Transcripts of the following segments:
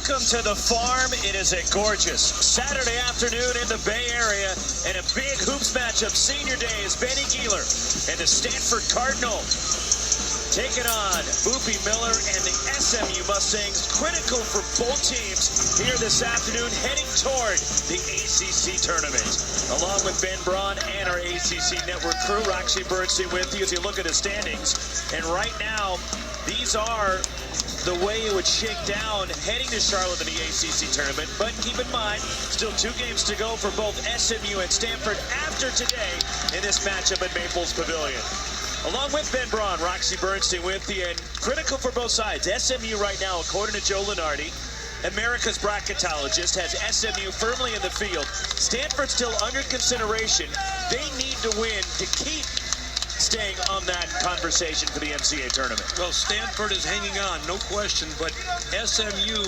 Welcome to the farm. It is a gorgeous Saturday afternoon in the Bay Area, and a big hoops matchup. Senior day is Benny Giler and the Stanford Cardinal taking on Boopy Miller and the SMU Mustangs. Critical for both teams here this afternoon, heading toward the ACC tournament. Along with Ben Braun and our ACC Network crew, Roxy Bernstein with you as you look at the standings. And right now, these are the way it would shake down heading to Charlotte in the ACC tournament. But keep in mind, still 2 games to go for both SMU and Stanford after today in this matchup at Maples Pavilion. Along with Ben Braun, Roxy Bernstein with you, and critical for both sides. SMU right now, according to Joe Lunardi, America's bracketologist, has SMU firmly in the field. Stanford still under consideration. They need to win to keep staying on that conversation for the NCAA tournament. Well, Stanford is hanging on, no question, but SMU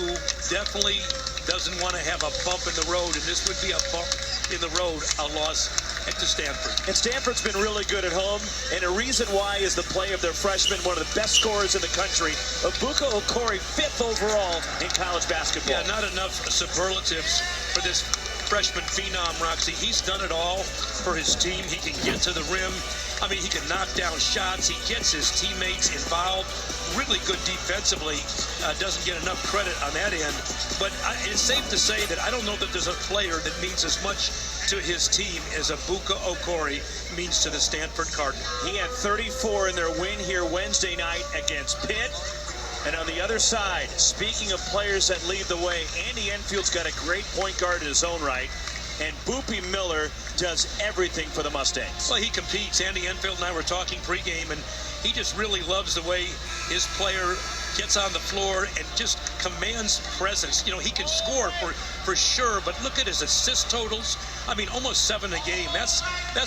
definitely doesn't want to have a bump in the road, and this would be a bump in the road, a loss to Stanford. And Stanford's been really good at home, and a reason why is the play of their freshman, one of the best scorers in the country, Abuka Okori, 5th overall in college basketball. Yeah, not enough superlatives for this freshman phenom, Roxy. He's done it all for his team. He can get to the rim. I mean, he can knock down shots. He gets his teammates involved. Really good defensively. Doesn't get enough credit on that end. But it's safe to say that I don't know that there's a player that means as much to his team as Abuka Okori means to the Stanford Cardinal. He had 34 in their win here Wednesday night against Pitt. And on the other side, speaking of players that lead the way, Andy Enfield's got a great point guard in his own right. And Boopy Miller does everything for the Mustangs. Well, he competes. Andy Enfield and I were talking pregame, and he just really loves the way his player gets on the floor and just commands presence. You know, he can score for sure, but look at his assist totals. I mean, almost 7 a game. That's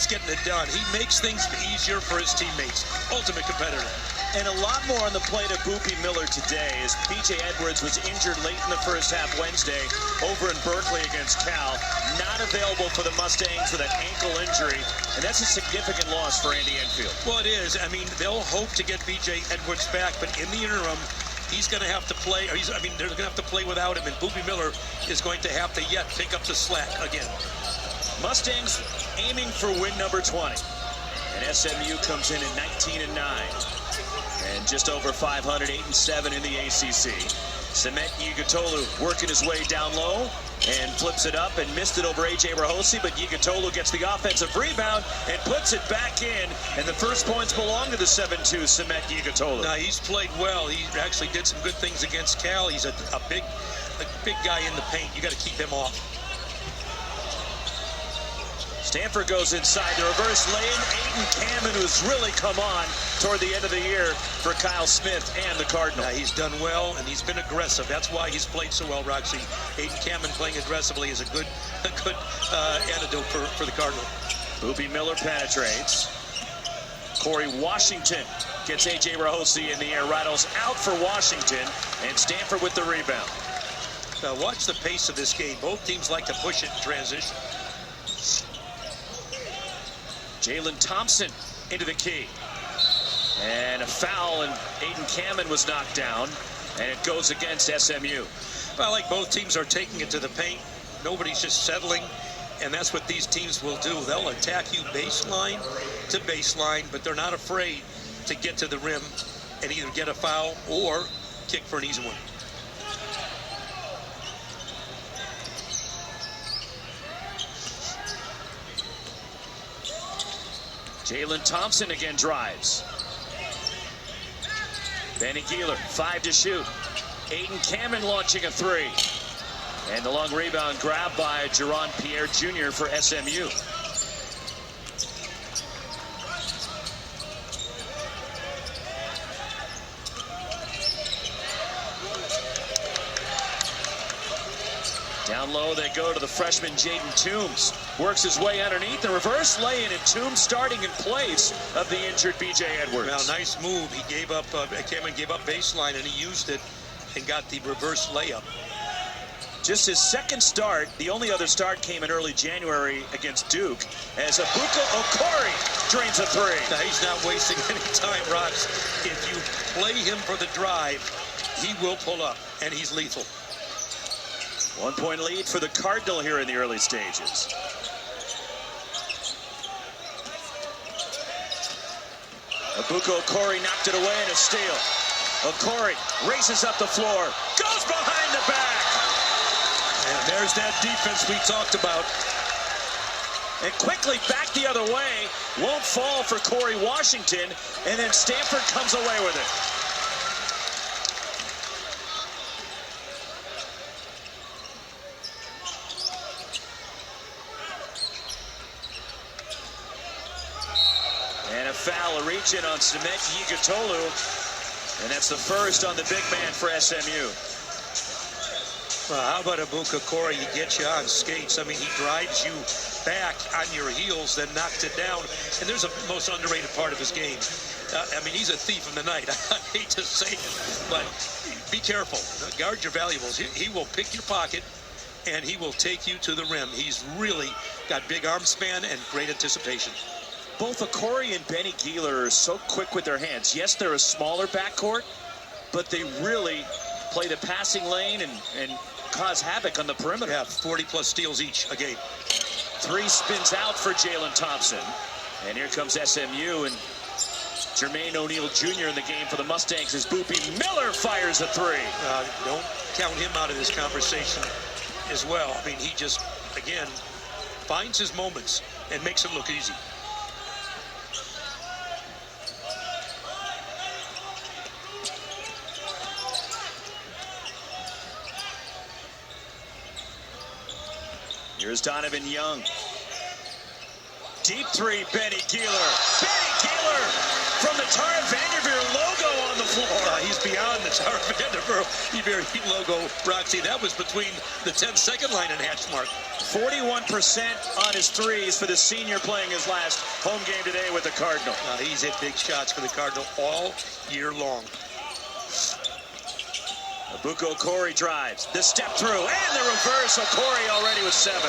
getting it done. He makes things easier for his teammates. Ultimate competitor. And a lot more on the plate of Boopy Miller today, as B.J. Edwards was injured late in the first half Wednesday over in Berkeley against Cal. Not available for the Mustangs with an ankle injury, and that's a significant loss for Andy Enfield. Well, it is. I mean, they'll hope to get B.J. Edwards back, but in the interim, he's going to have to play, they're going to have to play without him, and Boopy Miller is going to have to yet pick up the slack again. Mustangs aiming for win number 20. And SMU comes in at 19-9. And just over 500, 8-7 in the ACC. Semet Yigitolu working his way down low and flips it up and missed it over A.J. Rahosi, but Yigitolu gets the offensive rebound and puts it back in, and the first points belong to the 7-2 Semet Yigitolu. Now, he's played well. He actually did some good things against Cal. He's a big guy in the paint. You got to keep him off. Stanford goes inside the reverse lane. Aiden Cameron, who's really come on toward the end of the year for Kyle Smith and the Cardinal. He's done well, and he's been aggressive. That's why he's played so well, Roxy. Aiden Cameron playing aggressively is a good antidote for the Cardinal. Boopy Miller penetrates. Corey Washington gets A.J. Rahosi in the air. Rattles out for Washington, and Stanford with the rebound. Now watch the pace of this game. Both teams like to push it in transition. Jalen Thompson into the key. And a foul, and Aiden Cameron was knocked down, and it goes against SMU. Well, like both teams are taking it to the paint. Nobody's just settling, and that's what these teams will do. They'll attack you baseline to baseline, but they're not afraid to get to the rim and either get a foul or kick for an easy one. Jalen Thompson again drives. Benny Giler, 5 to shoot. Aiden Cameron launching a 3. And the long rebound grabbed by Jaron Pierre Jr. for SMU. Down low they go to the freshman Jaden Toombs. Works his way underneath the reverse lay-in, and Toombs starting in place of the injured B.J. Edwards. Now, nice move. He gave up, Cameron gave up baseline, and he used it and got the reverse layup. Just his second start. The only other start came in early January against Duke, as Abuka Okori drains a 3. Now, he's not wasting any time, Rox. If you play him for the drive, he will pull up, and he's lethal. 1-point lead for the Cardinal here in the early stages. Abuko Okori knocked it away and a steal. Okori races up the floor, goes behind the back. And there's that defense we talked about. And quickly back the other way, won't fall for Corey Washington, and then Stanford comes away with it. And a foul, a reach in on Samet Yigitolu, and that's the first on the big man for SMU. Well, how about Abuka Okori? He gets you on skates. I mean, he drives you back on your heels, then knocks it down. And there's a most underrated part of his game. I mean, he's a thief in the night. I hate to say it, but be careful. Guard your valuables. He will pick your pocket, and he will take you to the rim. He's really got big arm span and great anticipation. Both Okori and Benny Gieler are so quick with their hands. Yes, they're a smaller backcourt, but they really play the passing lane and cause havoc on the perimeter. Yeah, 40-plus steals each a game. Three spins out for Jalen Thompson. And here comes SMU, and Jermaine O'Neal Jr. in the game for the Mustangs as Boopy Miller fires a three. Don't count him out of this conversation as well. I mean, he just, again, finds his moments and makes it look easy. Here's Donovan Young. Deep three, Benny Gieler. Benny Gieler from the Tara Vanderveer logo on the floor. He's beyond the Tara Vanderveer logo, Roxy. That was between the 10-second line and hash mark. 41% on his threes for the senior playing his last home game today with the Cardinal. He's hit big shots for the Cardinal all year long. Abuko Okori drives, the step through, and the reverse. Okori already with 7.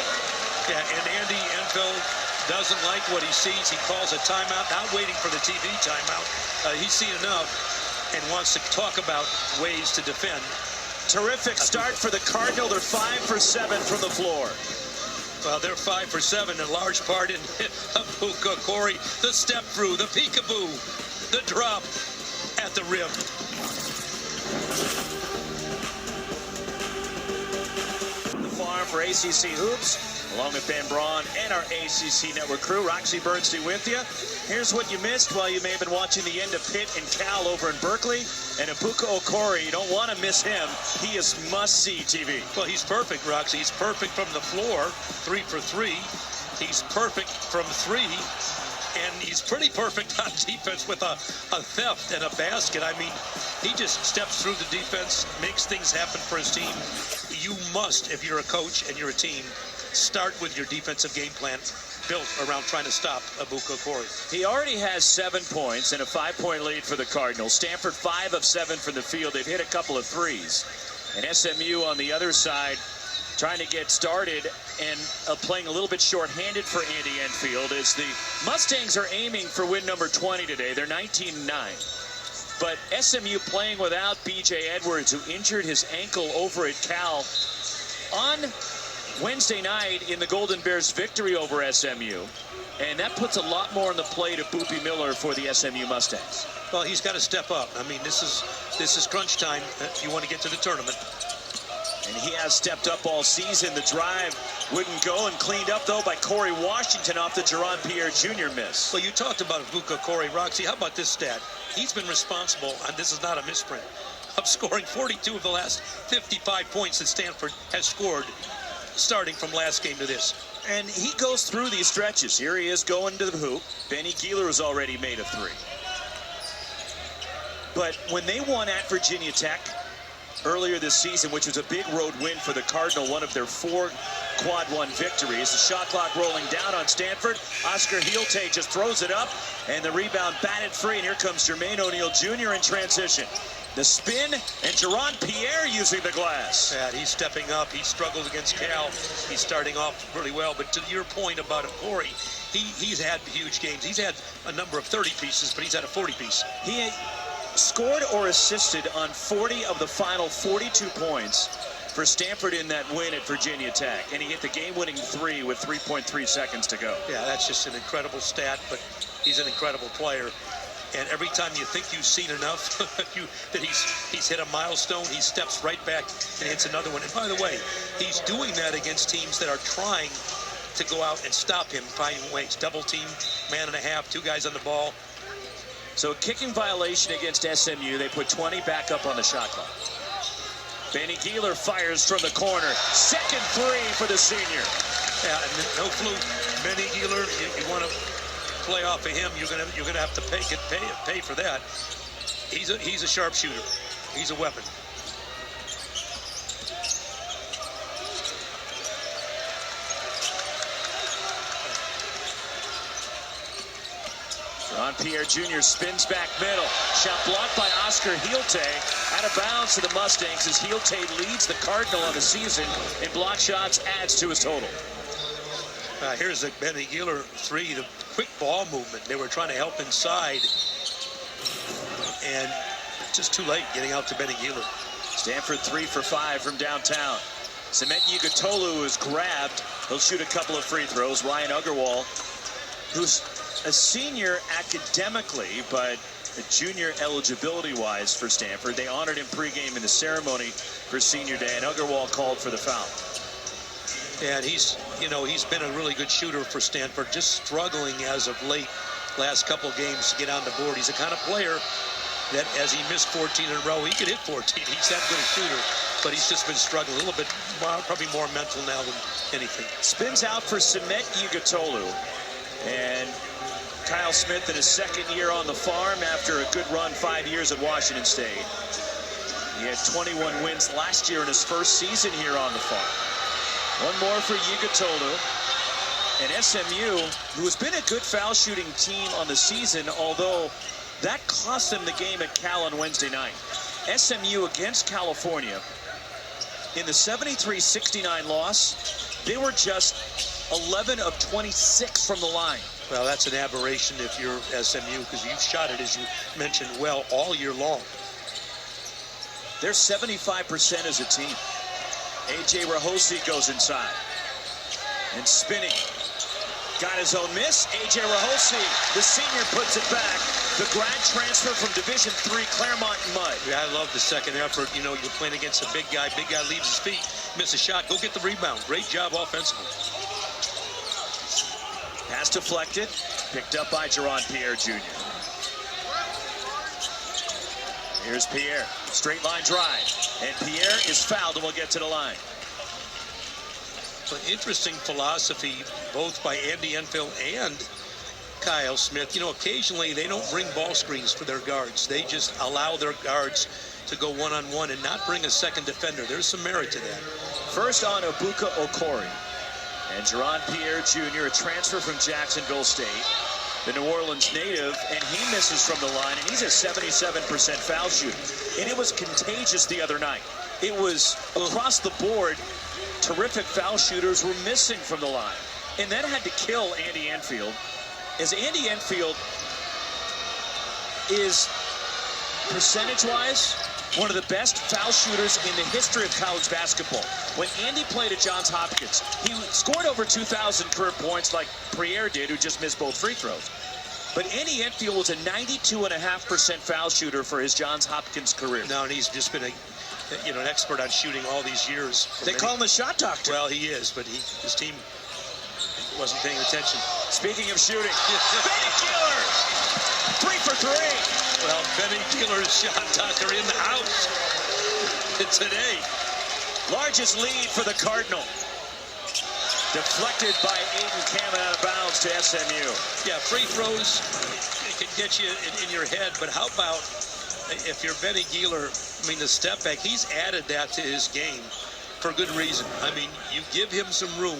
Yeah, and Andy Enfield doesn't like what he sees. He calls a timeout, not waiting for the TV timeout. He's seen enough and wants to talk about ways to defend. Terrific start for the Cardinal. They're 5 for 7 from the floor. Well, they're 5 for 7 in large part in Abuko Okori. The step through, the peekaboo, the drop at the rim. For ACC Hoops, along with Ben Braun and our ACC Network crew. Roxy Bernstein with you. Here's what you missed while you may have been watching the end of Pitt and Cal over in Berkeley. And Abuko Okori, you don't want to miss him. He is must-see TV. Well, he's perfect, Roxy. He's perfect from the floor, 3 for 3. He's perfect from 3. And he's pretty perfect on defense with a theft and a basket. I mean, he just steps through the defense, makes things happen for his team. You must, if you're a coach and you're a team, start with your defensive game plan built around trying to stop Abuko Okori. He already has 7 points and a 5-point lead for the Cardinals. Stanford 5 of 7 from the field. They've hit a couple of threes. And SMU on the other side trying to get started and playing a little bit short-handed for Andy Enfield as the Mustangs are aiming for win number 20 today. They're 19-9. But SMU playing without B.J. Edwards, who injured his ankle over at Cal on Wednesday night in the Golden Bears' victory over SMU. And that puts a lot more on the plate of Boopy Miller for the SMU Mustangs. Well, he's got to step up. I mean, this is crunch time if you want to get to the tournament. And he has stepped up all season. The drive wouldn't go, and cleaned up, though, by Corey Washington off the Jerron Pierre Jr. miss. Well, you talked about Abuko Okori. Roxy, how about this stat? He's been responsible, and this is not a misprint, of scoring 42 of the last 55 points that Stanford has scored starting from last game to this. And he goes through these stretches. Here he is going to the hoop. Benny Gieler has already made a 3. But when they won at Virginia Tech earlier this season, which was a big road win for the Cardinal, one of their 4 quad 1 victories. The shot clock rolling down on Stanford. Oscar Hielte just throws it up, and the rebound batted free, and here comes Jermaine O'Neal Jr. in transition. The spin, and Jerron Pierre using the glass. Yeah, he's stepping up. He struggled against Cal. He's starting off really well, but to your point about Okori, he's had huge games. He's had a number of 30 pieces, but he's had a 40 piece. He scored or assisted on 40 of the final 42 points for Stanford in that win at Virginia Tech, and he hit the game-winning 3 with 3.3 seconds to go. Yeah, that's just an incredible stat, but he's an incredible player. And every time you think you've seen enough, that he's hit a milestone, he steps right back and hits another one. And by the way, he's doing that against teams that are trying to go out and stop him, finding ways. Double team, man and a half, 2 guys on the ball. So a kicking violation against SMU. They put 20 back up on the shot clock. Benny Geeler fires from the corner. Second 3 for the senior. Yeah, and no fluke. Benny Geeler, you want to play off of him, you're gonna have to pay for that. He's a sharpshooter. He's a weapon. Ron Pierre Jr. spins back middle. Shot blocked by Oscar Healte. Out of bounds to the Mustangs as Healte leads the Cardinal on the season in block shots, adds to his total. Here's a Benny Geeler 3, the quick ball movement. They were trying to help inside, and just too late getting out to Benny Geeler. Stanford 3 for 5 from downtown. Semet Yugutolu is grabbed. He'll shoot a couple of free throws. Ryan Uggerwall, who's a senior academically, but a junior eligibility-wise for Stanford. They honored him pregame in the ceremony for senior day, and Uggerwall called for the foul. And he's been a really good shooter for Stanford, just struggling as of late, last couple of games to get on the board. He's the kind of player that, as he missed 14 in a row, he could hit 14. He's that good a shooter, but he's just been struggling a little bit, probably more mental now than anything. Spins out for Semet Yugutolu, and Kyle Smith in his second year on the farm after a good run 5 years at Washington State. He had 21 wins last year in his first season here on the farm. One more for Yugutolu. And SMU, who has been a good foul shooting team on the season, although that cost them the game at Cal on Wednesday night. SMU against California, in the 73-69 loss, they were just 11 of 26 from the line. Well, that's an aberration if you're SMU, because you've shot it, as you mentioned, well all year long. They're 75% as a team. A.J. Rahosi goes inside. And spinning. Got his own miss. A.J. Rahosi, the senior, puts it back. The grad transfer from Division III Claremont and Mud. Yeah, I love the second effort. You know, you're playing against a big guy. Big guy leaves his feet, miss a shot, go get the rebound. Great job offensively. Pass deflected, picked up by Jaron Pierre Jr. Here's Pierre, straight line drive, and Pierre is fouled and will get to the line. An interesting philosophy, both by Andy Enfield and Kyle Smith. You know, occasionally they don't bring ball screens for their guards. They just allow their guards to go one-on-one and not bring a second defender. There's some merit to that. First on Ibuka Okori. And Jaron Pierre Jr., a transfer from Jacksonville State, the New Orleans native, and he misses from the line, and he's a 77% foul shooter. And it was contagious the other night. It was across the board. Terrific foul shooters were missing from the line. And that had to kill Andy Enfield, as Andy Enfield is, percentage-wise, one of the best foul shooters in the history of college basketball. When Andy played at Johns Hopkins, he scored over 2,000 career points like Pierre did, who just missed both free throws. But Andy Enfield was a 92.5% foul shooter for his Johns Hopkins career. No, and he's just been an expert on shooting all these years. They call him the shot doctor. Well, he is, but his team wasn't paying attention. Speaking of shooting, Benny Geeler, 3 for 3. Well, Benny Geeler's shot doctor in the house today. Largest lead for the Cardinal. Deflected by Aiden Kamen out of bounds to SMU. Yeah, free throws, it can get you in your head, but how about if you're Benny Geeler, I mean, the step back, he's added that to his game for good reason. I mean, you give him some room,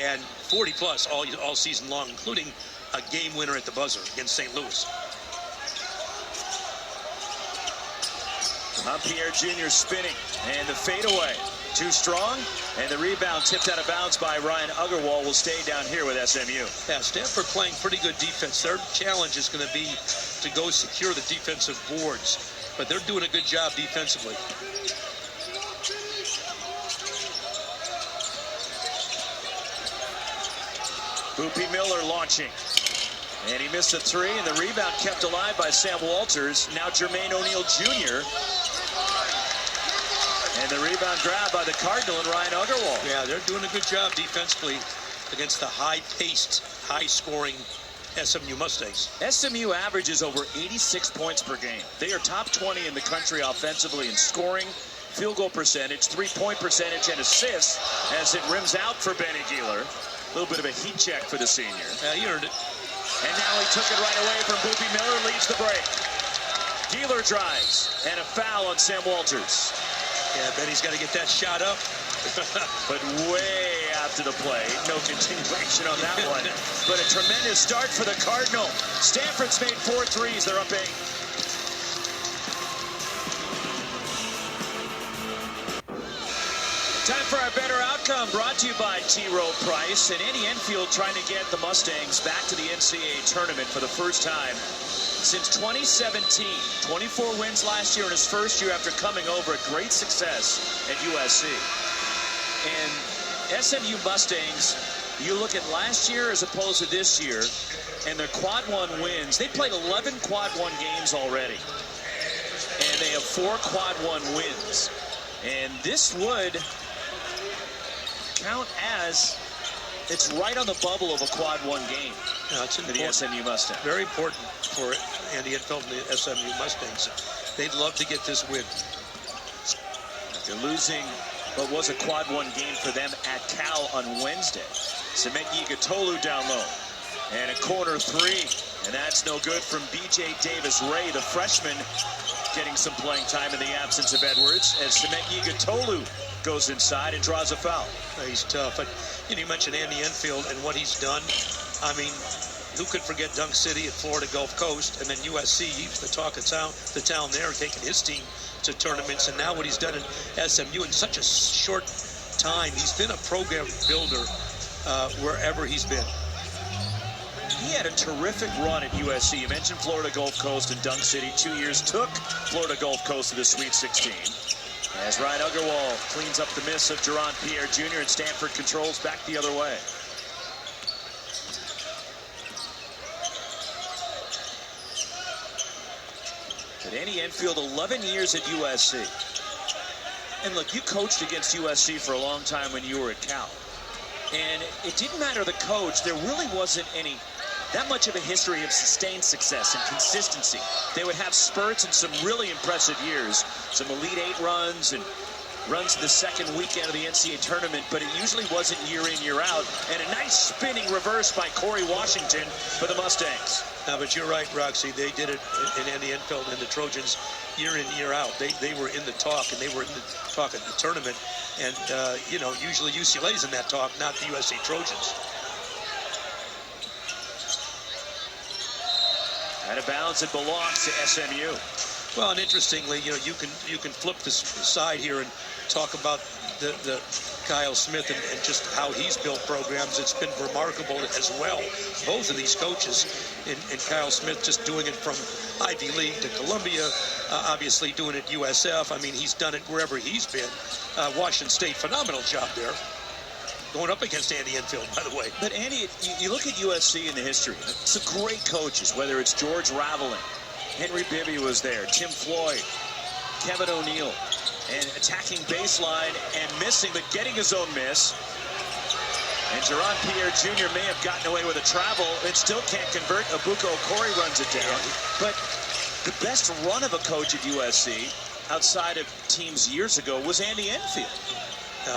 and 40-plus all season long, including a game winner at the buzzer against St. Louis. Pierre Jr. spinning, and the fadeaway too strong, and the rebound tipped out of bounds by Ryan Uggerwall will stay down here with SMU. Yeah, Stanford playing pretty good defense. Their challenge is going to be to go secure the defensive boards, but they're doing a good job defensively. Boopie Miller launching. And he missed a three, and the rebound kept alive by Sam Walters. Now Jermaine O'Neal Jr. And the rebound grab by the Cardinal and Ryan Agarwal. Yeah, they're doing a good job defensively against the high-paced, high-scoring SMU Mustangs. SMU averages over 86 points per game. They are top 20 in the country offensively in scoring, field goal percentage, three-point percentage, and assists as it rims out for Benny Gieler. A little bit of a heat check for the senior. He earned it. And now he took it right away from Boopie Miller, leads the break. Gieler drives, and a foul on Sam Walters. Yeah, Benny's got to get that shot up. But way after the play. No continuation on that one. But a tremendous start for the Cardinal. Stanford's made 4 threes. They're up 8. Time for our better outcome, brought to you by T. Rowe Price. And Andy Enfield trying to get the Mustangs back to the NCAA tournament for the first time since 2017. 24 wins last year in his first year after coming over. A great success at USC. And SMU Mustangs, you look at last year as opposed to this year, and their quad 1 wins. They played 11 quad 1 games already. And they have 4 quad 1 wins. And this would count as it's right on the bubble of a quad 1 game. No, it's for the SMU Mustangs. Very important for Andy Enfield and the SMU Mustangs. They'd love to get this win. They're losing what was a quad 1 game for them at Cal on Wednesday. Semeki Ighodolu down low. And a corner 3. And that's no good from B.J. Davis-Ray, the freshman, getting some playing time in the absence of Edwards as Semeki Ighodolu goes inside and draws a foul. He's tough. But you mentioned Andy Enfield and what he's done. I mean, who could forget Dunk City at Florida Gulf Coast, and then USC, he was the talk of the town there, taking his team to tournaments, and now what he's done in SMU in such a short time. He's been a program builder wherever he's been. He had a terrific run at USC. You mentioned Florida Gulf Coast and Dunk City. 2 years took Florida Gulf Coast to the Sweet 16. As Ryan Agarwal cleans up the miss of Jerron Pierre Jr. and Stanford controls back the other way. But Andy Enfield, 11 years at USC. And look, you coached against USC for a long time when you were at Cal. And it didn't matter the coach. There really wasn't that much of a history of sustained success and consistency. They would have spurts and some really impressive years. Some Elite 8 runs and runs the second weekend of the NCAA tournament, but it usually wasn't year in, year out. And a nice spinning reverse by Corey Washington for the Mustangs. No, but you're right, Roxy. They did it in Andy Enfield and the Trojans year in, year out. They were in the talk, and they were in the talk at the tournament. And, usually UCLA's in that talk, not the USC Trojans. Out of bounds, it belongs to SMU. Well, and interestingly, you can flip this side here and talk about the Kyle Smith and just how he's built programs. It's been remarkable as well. Both of these coaches, and Kyle Smith just doing it from Ivy League to Columbia, obviously doing it USF. I mean, he's done it wherever he's been. Washington State, phenomenal job there. Going up against Andy Enfield, by the way. But Andy, you look at USC in the history. Some great coaches, whether it's George Raveling, Henry Bibby was there, Tim Floyd, Kevin O'Neill, and attacking baseline and missing, but getting his own miss. And Jerron Pierre Jr. may have gotten away with a travel and still can't convert. Abuka Okori runs it down. But the best run of a coach at USC outside of teams years ago was Andy Enfield.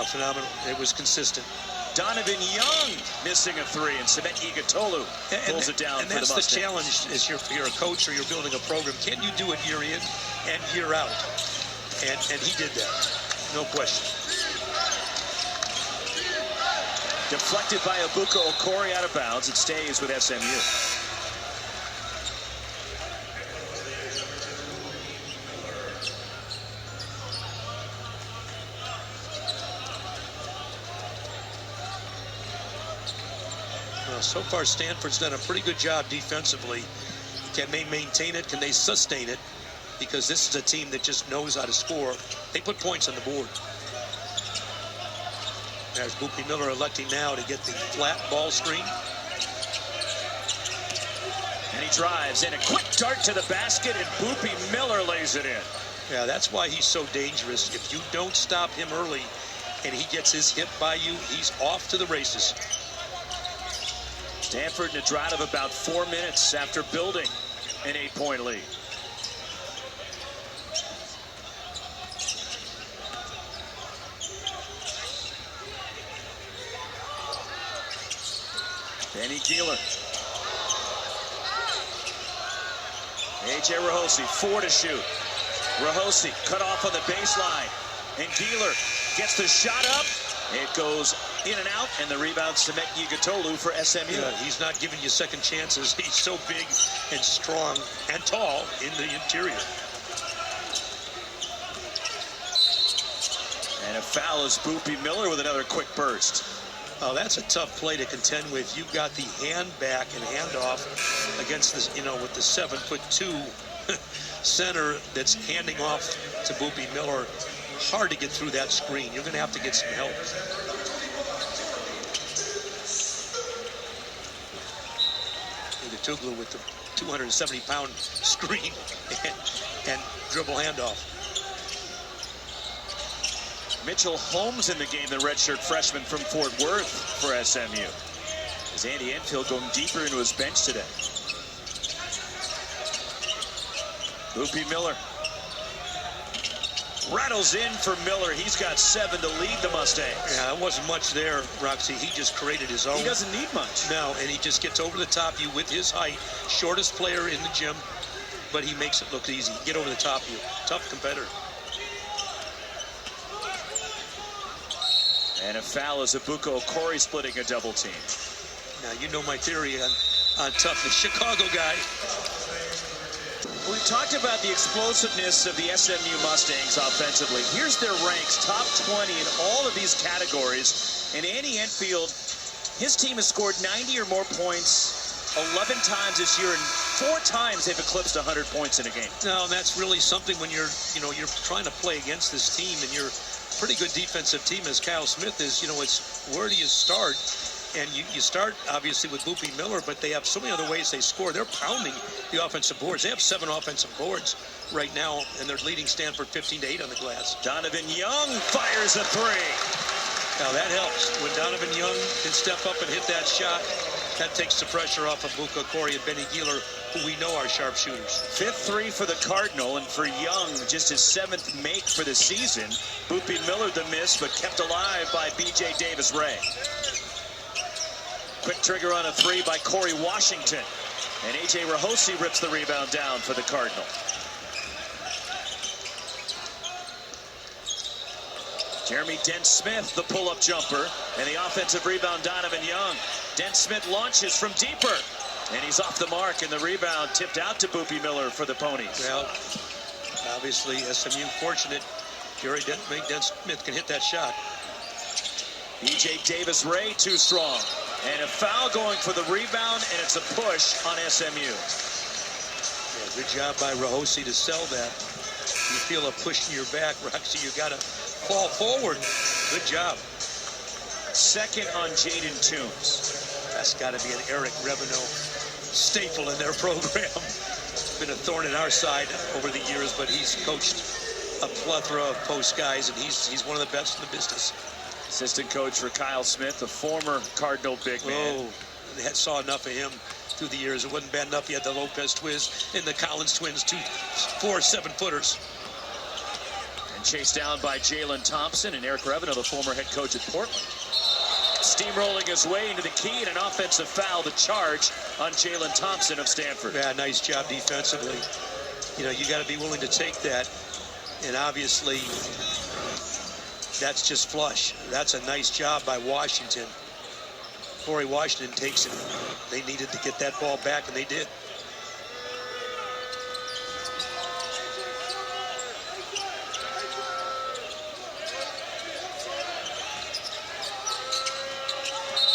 Phenomenal. It was consistent. Donovan Young missing a 3, and Semeki Ighodolu pulls it down for the Mustangs. And that's the challenge as you're a coach or you're building a program. Can you do it year in and year out? And he did that. No question. Deflected by Abuka Okori out of bounds. It stays with SMU. So far, Stanford's done a pretty good job defensively. Can they maintain it? Can they sustain it? Because this is a team that just knows how to score. They put points on the board. There's Boopie Miller electing now to get the flat ball screen. drives, and a quick dart to the basket, and Boopy Miller lays it in. Yeah, that's why he's so dangerous. If you don't stop him early and he gets his hit by you, he's off to the races. Stanford in a drought of about 4 minutes after building an 8-point lead. Benny Keeler. A.J. Rahosi, 4 to shoot. Rahosi cut off on the baseline. And Keeler gets the shot up. It goes in and out, and the rebound, Semet Yigitolu for SMU. Yeah, he's not giving you second chances. He's so big and strong and tall in the interior. And a foul is Boopy Miller with another quick burst. Oh, that's a tough play to contend with. You've got the hand back and handoff against this, with the 7'2" center that's handing off to Boopy Miller. Hard to get through that screen. You're going to have to get some help. Tuglu with the 270-pound screen and dribble handoff. Mitchell Holmes in the game, the redshirt freshman from Fort Worth for SMU. As Andy Enfield going deeper into his bench today. Boopy Miller. Rattles in for Miller. He's got 7 to lead the Mustangs. Yeah, it wasn't much there, Roxy. He just created his own. He doesn't need much. No, and he just gets over the top of you with his height. Shortest player in the gym, but he makes it look easy. Get over the top of you. Tough competitor. And a foul as Abuko Okori splitting a double team. Now, you know my theory on toughness. Chicago guy. We talked about the explosiveness of the SMU Mustangs offensively. Here's their ranks, top 20 in all of these categories. And Andy Enfield, his team has scored 90 or more points 11 times this year, and 4 times they've eclipsed 100 points in a game. No, that's really something when you're trying to play against this team, and you're a pretty good defensive team as Kyle Smith is. It's where do you start? And you start, obviously, with Boopy Miller, but they have so many other ways they score. They're pounding the offensive boards. They have 7 offensive boards right now, and they're leading Stanford 15-8 on the glass. Donovan Young fires a 3. Now, that helps. When Donovan Young can step up and hit that shot, that takes the pressure off of Abuko Okori and Benny Keeler, who we know are sharpshooters. 5th 3 for the Cardinal, and for Young, just his 7th make for the season. Boopy Miller the miss, but kept alive by B.J. Davis-Ray. Quick trigger on a 3 by Corey Washington. And A.J. Rahosi rips the rebound down for the Cardinal. Jeremy Dent-Smith, the pull-up jumper. And the offensive rebound, Donovan Young. Dent-Smith launches from deeper. And he's off the mark, and the rebound tipped out to Boopy Miller for the Ponies. Well, obviously, SMU fortunate. Jerry Dent-Smith can hit that shot. B.J. Davis-Ray too strong. And a foul going for the rebound, and it's a push on SMU. Yeah, good job by Rahosi to sell that. You feel a push in your back, Roxy, you got to fall forward. Good job. 2nd on Jaden Toombs. That's got to be an Eric Revenue staple in their program. Been a thorn in our side over the years, but he's coached a plethora of post guys, and he's one of the best in the business. Assistant coach for Kyle Smith, the former Cardinal big man. Oh, they saw enough of him through the years. It wasn't bad enough. He had the Lopez twins and the Collins twins, 2 4 7-footers. And chased down by Jalen Thompson and Eric Revenue, the former head coach at Portland. Steamrolling his way into the key, and an offensive foul, the charge on Jalen Thompson of Stanford. Yeah, nice job defensively. You got to be willing to take that. And obviously, that's just flush. That's a nice job by Washington. Corey Washington takes it. They needed to get that ball back, and they did.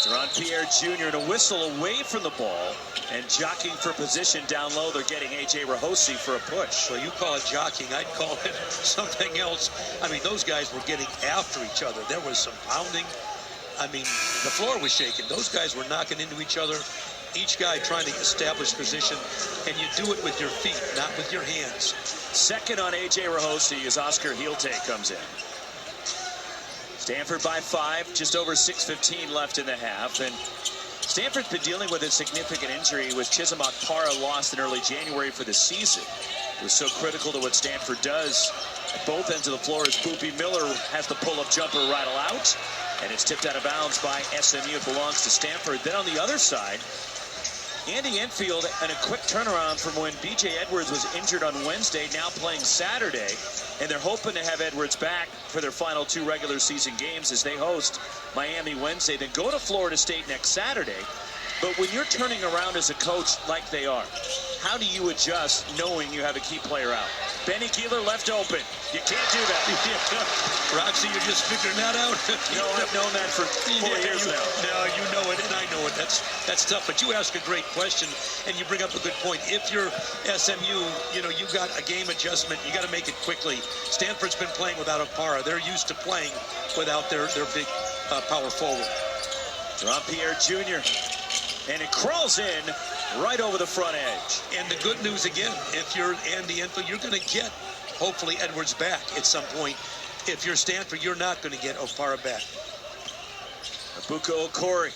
Deron Pierre Jr. and a whistle away from the ball, and jockeying for position down low. They're getting A.J. Rahosi for a push. Well, you call it jockeying. I'd call it something else. I mean, those guys were getting after each other. There was some pounding. I mean, the floor was shaking. Those guys were knocking into each other, Each guy trying to establish position, and you do it with your feet, not with your hands. Second on A.J. Rahosi as Oscar Hielte comes in. Stanford by 5, just over 6:15 left in the half. And Stanford's been dealing with a significant injury, with Chisamok Para lost in early January for the season. It was so critical to what Stanford does at both ends of the floor, as Boopy Miller has the pull-up jumper rattle out, and it's tipped out of bounds by SMU. It belongs to Stanford. Then on the other side, Andy Enfield, and a quick turnaround from when B.J. Edwards was injured on Wednesday, now playing Saturday, and they're hoping to have Edwards back for their final 2 regular season games as they host Miami Wednesday, then go to Florida State next Saturday. But when you're turning around as a coach like they are, how do you adjust knowing you have a key player out? Benny Keeler left open. You can't do that. Roxy, you're just figuring that out. No, I've known that for 4 years now. No, you know it, and I know it. That's tough. But you ask a great question, and you bring up a good point. If you're SMU, you've got a game adjustment. You got to make it quickly. Stanford's been playing without a Para. They're used to playing without their big power forward. Jean-Pierre Jr. And it crawls in right over the front edge. And the good news again, if you're Andy Enfield, you're going to get, hopefully, Edwards back at some point. If you're Stanford, you're not going to get Opara back. Abuka Okori.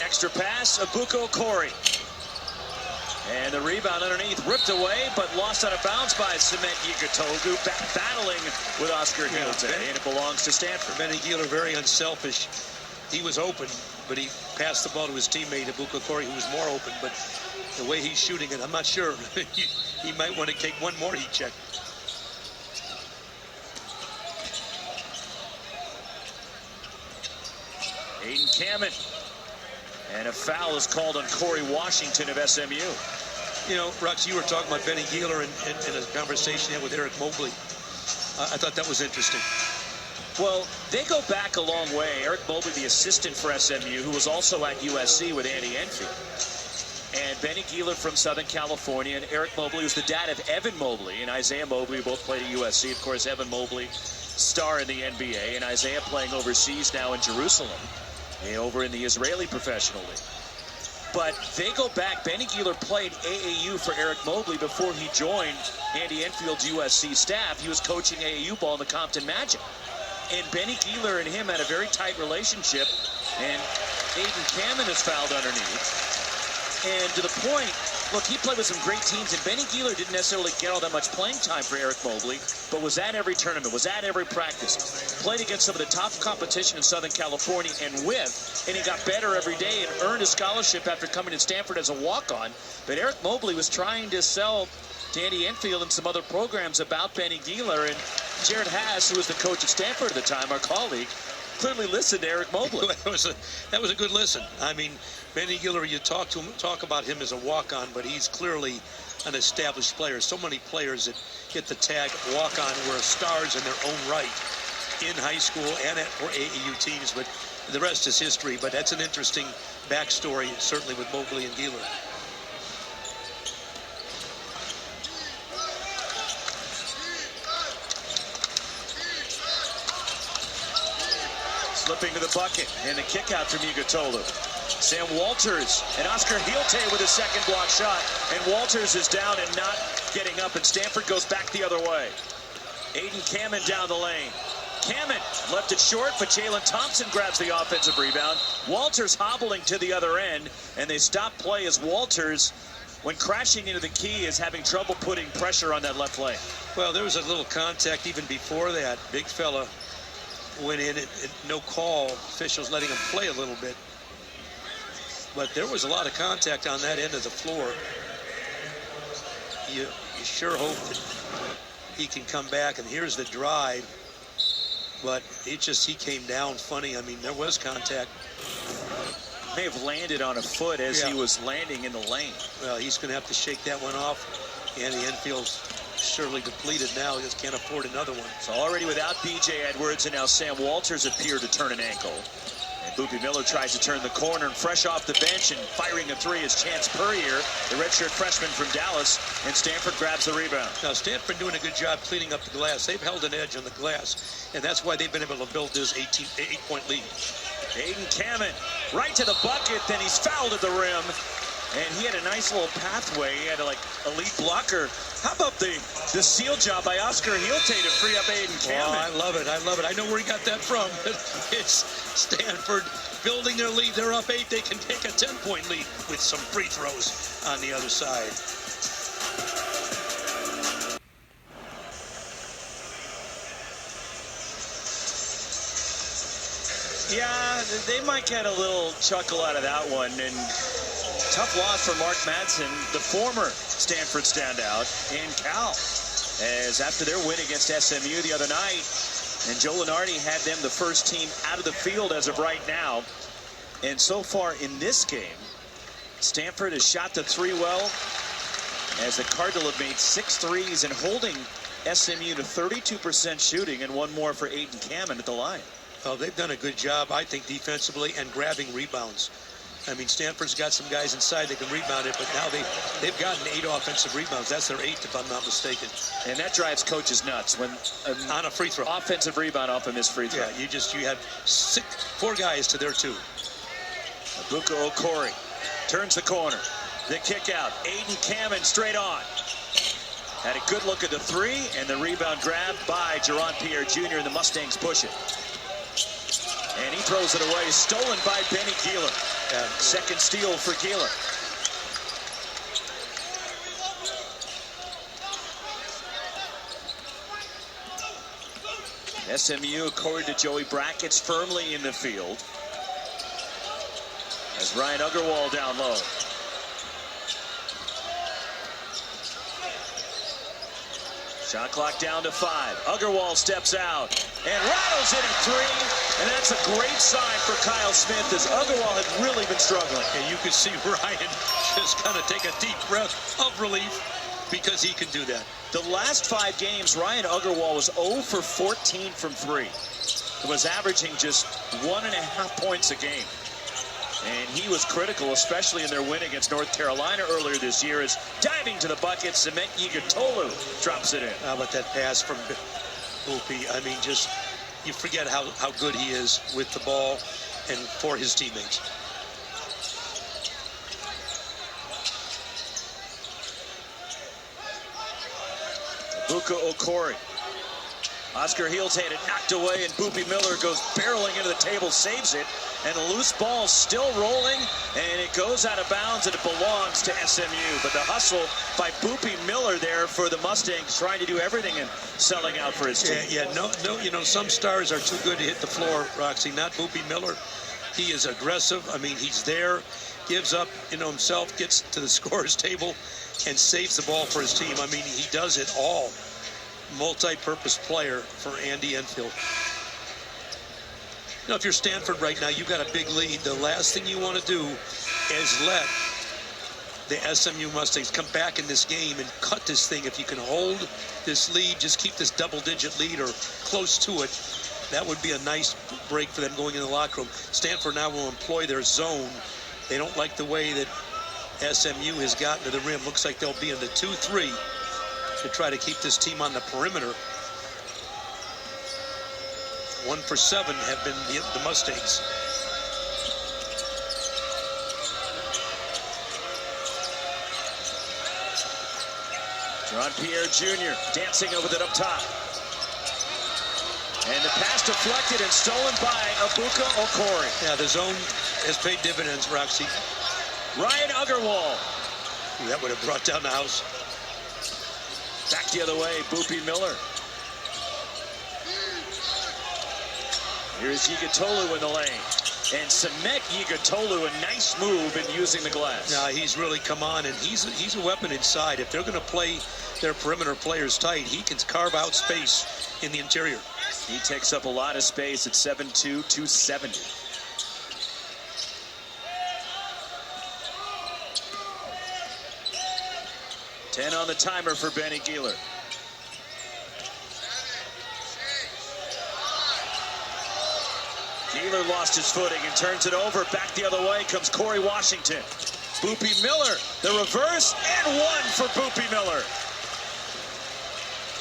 Extra pass, Abuka Okori. And the rebound underneath, ripped away, but lost out of bounds by Cement Yigatogu, battling with Oscar Hielte, and it belongs to Stanford. Benny Keeler, very unselfish. He was open, but he passed the ball to his teammate, Abuka Okori, who was more open, but the way he's shooting it, I'm not sure. He might want to take one more heat check. Aiden Kamen. And a foul is called on Corey Washington of SMU. Rox, you were talking about Benny Keeler in a conversation with Eric Mobley. I thought that was interesting. Well, they go back a long way. Eric Mobley, the assistant for SMU, who was also at USC with Andy Enfield. And Benny Keeler from Southern California, and Eric Mobley was the dad of Evan Mobley and Isaiah Mobley, both played at USC. Of course, Evan Mobley, star in the NBA, and Isaiah playing overseas now in Jerusalem, over in the Israeli Professional League. But they go back. Benny Keeler played AAU for Eric Mobley before he joined Andy Enfield's USC staff. He was coaching AAU ball in the Compton Magic. And Benny Keeler and him had a very tight relationship, and Aiden Kamen is fouled underneath. And to the point, look, he played with some great teams, and Benny Keeler didn't necessarily get all that much playing time for Eric Mobley, but was at every tournament, was at every practice, played against some of the top competition in Southern California and he got better every day and earned a scholarship after coming to Stanford as a walk-on. But Eric Mobley was trying to sell to Andy Enfield and some other programs about Benny Keeler, and Jared Haas, who was the coach at Stanford at the time, our colleague, clearly listened to Eric Mobley. that was a good listen. I mean, Benny Keeler, you talk about him as a walk-on, but he's clearly an established player. So many players that get the tag walk-on were stars in their own right in high school and for AAU teams, but the rest is history. But that's an interesting backstory, certainly with Mobley and Keeler. Slipping to the bucket, and the kick out from Yigatogu. Sam Walters and Oscar Hielte with a second block shot, and Walters is down and not getting up, and Stanford goes back the other way. Aiden Kamen down the lane. Kamen left it short, but Jalen Thompson grabs the offensive rebound. Walters hobbling to the other end, and they stop play as Walters, when crashing into the key, is having trouble putting pressure on that left leg. Well, there was a little contact even before that. Big fella went in, and no call. Officials letting him play a little bit. But there was a lot of contact on that end of the floor. You sure hope that he can come back, and here's the drive. But he came down funny. I mean, there was contact. May have landed on a foot as he was landing in the lane. Well, he's going to have to shake that one off. And the infield's surely depleted now. He just can't afford another one. So already without B.J. Edwards, and now Sam Walters appeared to turn an ankle. And Boopy Miller tries to turn the corner, and fresh off the bench and firing a three is Chance Puryear, the redshirt freshman from Dallas, and Stanford grabs the rebound. Now, Stanford doing a good job cleaning up the glass. They've held an edge on the glass, and that's why they've been able to build this 8-point lead. Aiden Kamen right to the bucket, then he's fouled at the rim. And he had a nice little pathway. He had a elite blocker. How about the seal job by Oscar Hielte to free up Aiden Kamen? Oh, I love it. I love it. I know where he got that from. It's Stanford building their lead. They're up 8. They can take a 10-point lead with some free throws on the other side. Yeah, they might get a little chuckle out of that one. And tough loss for Mark Madsen, the former Stanford standout in Cal. As after their win against SMU the other night, and Joe Lunardi had them the first team out of the field as of right now. And so far in this game, Stanford has shot the three well, as the Cardinal have made 6 threes and holding SMU to 32% shooting, and one more for Aiden Kamen at the line. Well, they've done a good job, I think, defensively and grabbing rebounds. I mean, Stanford's got some guys inside that can rebound it, but now they've gotten 8 offensive rebounds. That's their 8th, if I'm not mistaken. And that drives coaches nuts when on a free throw, offensive rebound off a missed free throw. Yeah, you had 4 guys to their 2. Ibuka Okori turns the corner. The kick out. Aiden Kamen straight on. Had a good look at the 3, and the rebound grabbed by Jaron Pierre Jr. and the Mustangs push it. And he throws it away, stolen by Benny Keeler. Second steal for Keeler. SMU, according to Joey Brackett's, firmly in the field. As Ryan Uggerwall down low. Shot clock down to 5. Uggerwall steps out and rattles in a 3. And that's a great sign for Kyle Smith, as Uggerwall had really been struggling. And you could see Ryan just kind of take a deep breath of relief because he can do that. The last 5 games, Ryan Uggerwall was 0 for 14 from 3. He was averaging just 1.5 points a game. And he was critical, especially in their win against North Carolina earlier this year, as diving to the bucket, Cement Yigatolu drops it in. How about that pass from Boopy? I mean, just, you forget how good he is with the ball and for his teammates. Ibuka Okori. Oscar Hielte had it knocked away, and Boopy Miller goes barreling into the table, saves it, and the loose ball still rolling, and it goes out of bounds, and it belongs to SMU. But the hustle by Boopy Miller there for the Mustangs, trying to do everything and selling out for his team. No, you know, some stars are too good to hit the floor, Roxy. Not Boopy Miller. He is aggressive. I mean, he's there, gives up, himself, gets to the scorer's table, and saves the ball for his team. I mean, he does it all. Multi-purpose player for Andy Enfield. If you're Stanford right now, you've got a big lead. The last thing you want to do is let the SMU Mustangs come back in this game and cut this thing. If you can hold this lead, just keep this double-digit lead or close to it, that would be a nice break for them going in the locker room. Stanford now will employ their zone. They don't like the way that SMU has gotten to the rim. Looks like they'll be in the 2-3 to try to keep this team on the perimeter. 1 for 7 have been the Mustangs. Jaron Pierre Jr. dancing over it up top. And the pass deflected and stolen by Ibuka Okori. Yeah, the zone has paid dividends, Roxy. Ryan Uggerwall. That would have brought down the house. Back the other way, Boopy Miller. Here's Yigatolu in the lane. And Cement Yigatolu, a nice move in using the glass. Yeah, he's really come on, and he's a weapon inside. If they're going to play their perimeter players tight, he can carve out space in the interior. He takes up a lot of space at 7'2", 270. Ten on the timer for Benny Keeler. Keeler lost his footing and turns it over. Back the other way comes Corey Washington. Boopy Miller, the reverse, and 1 for Boopy Miller.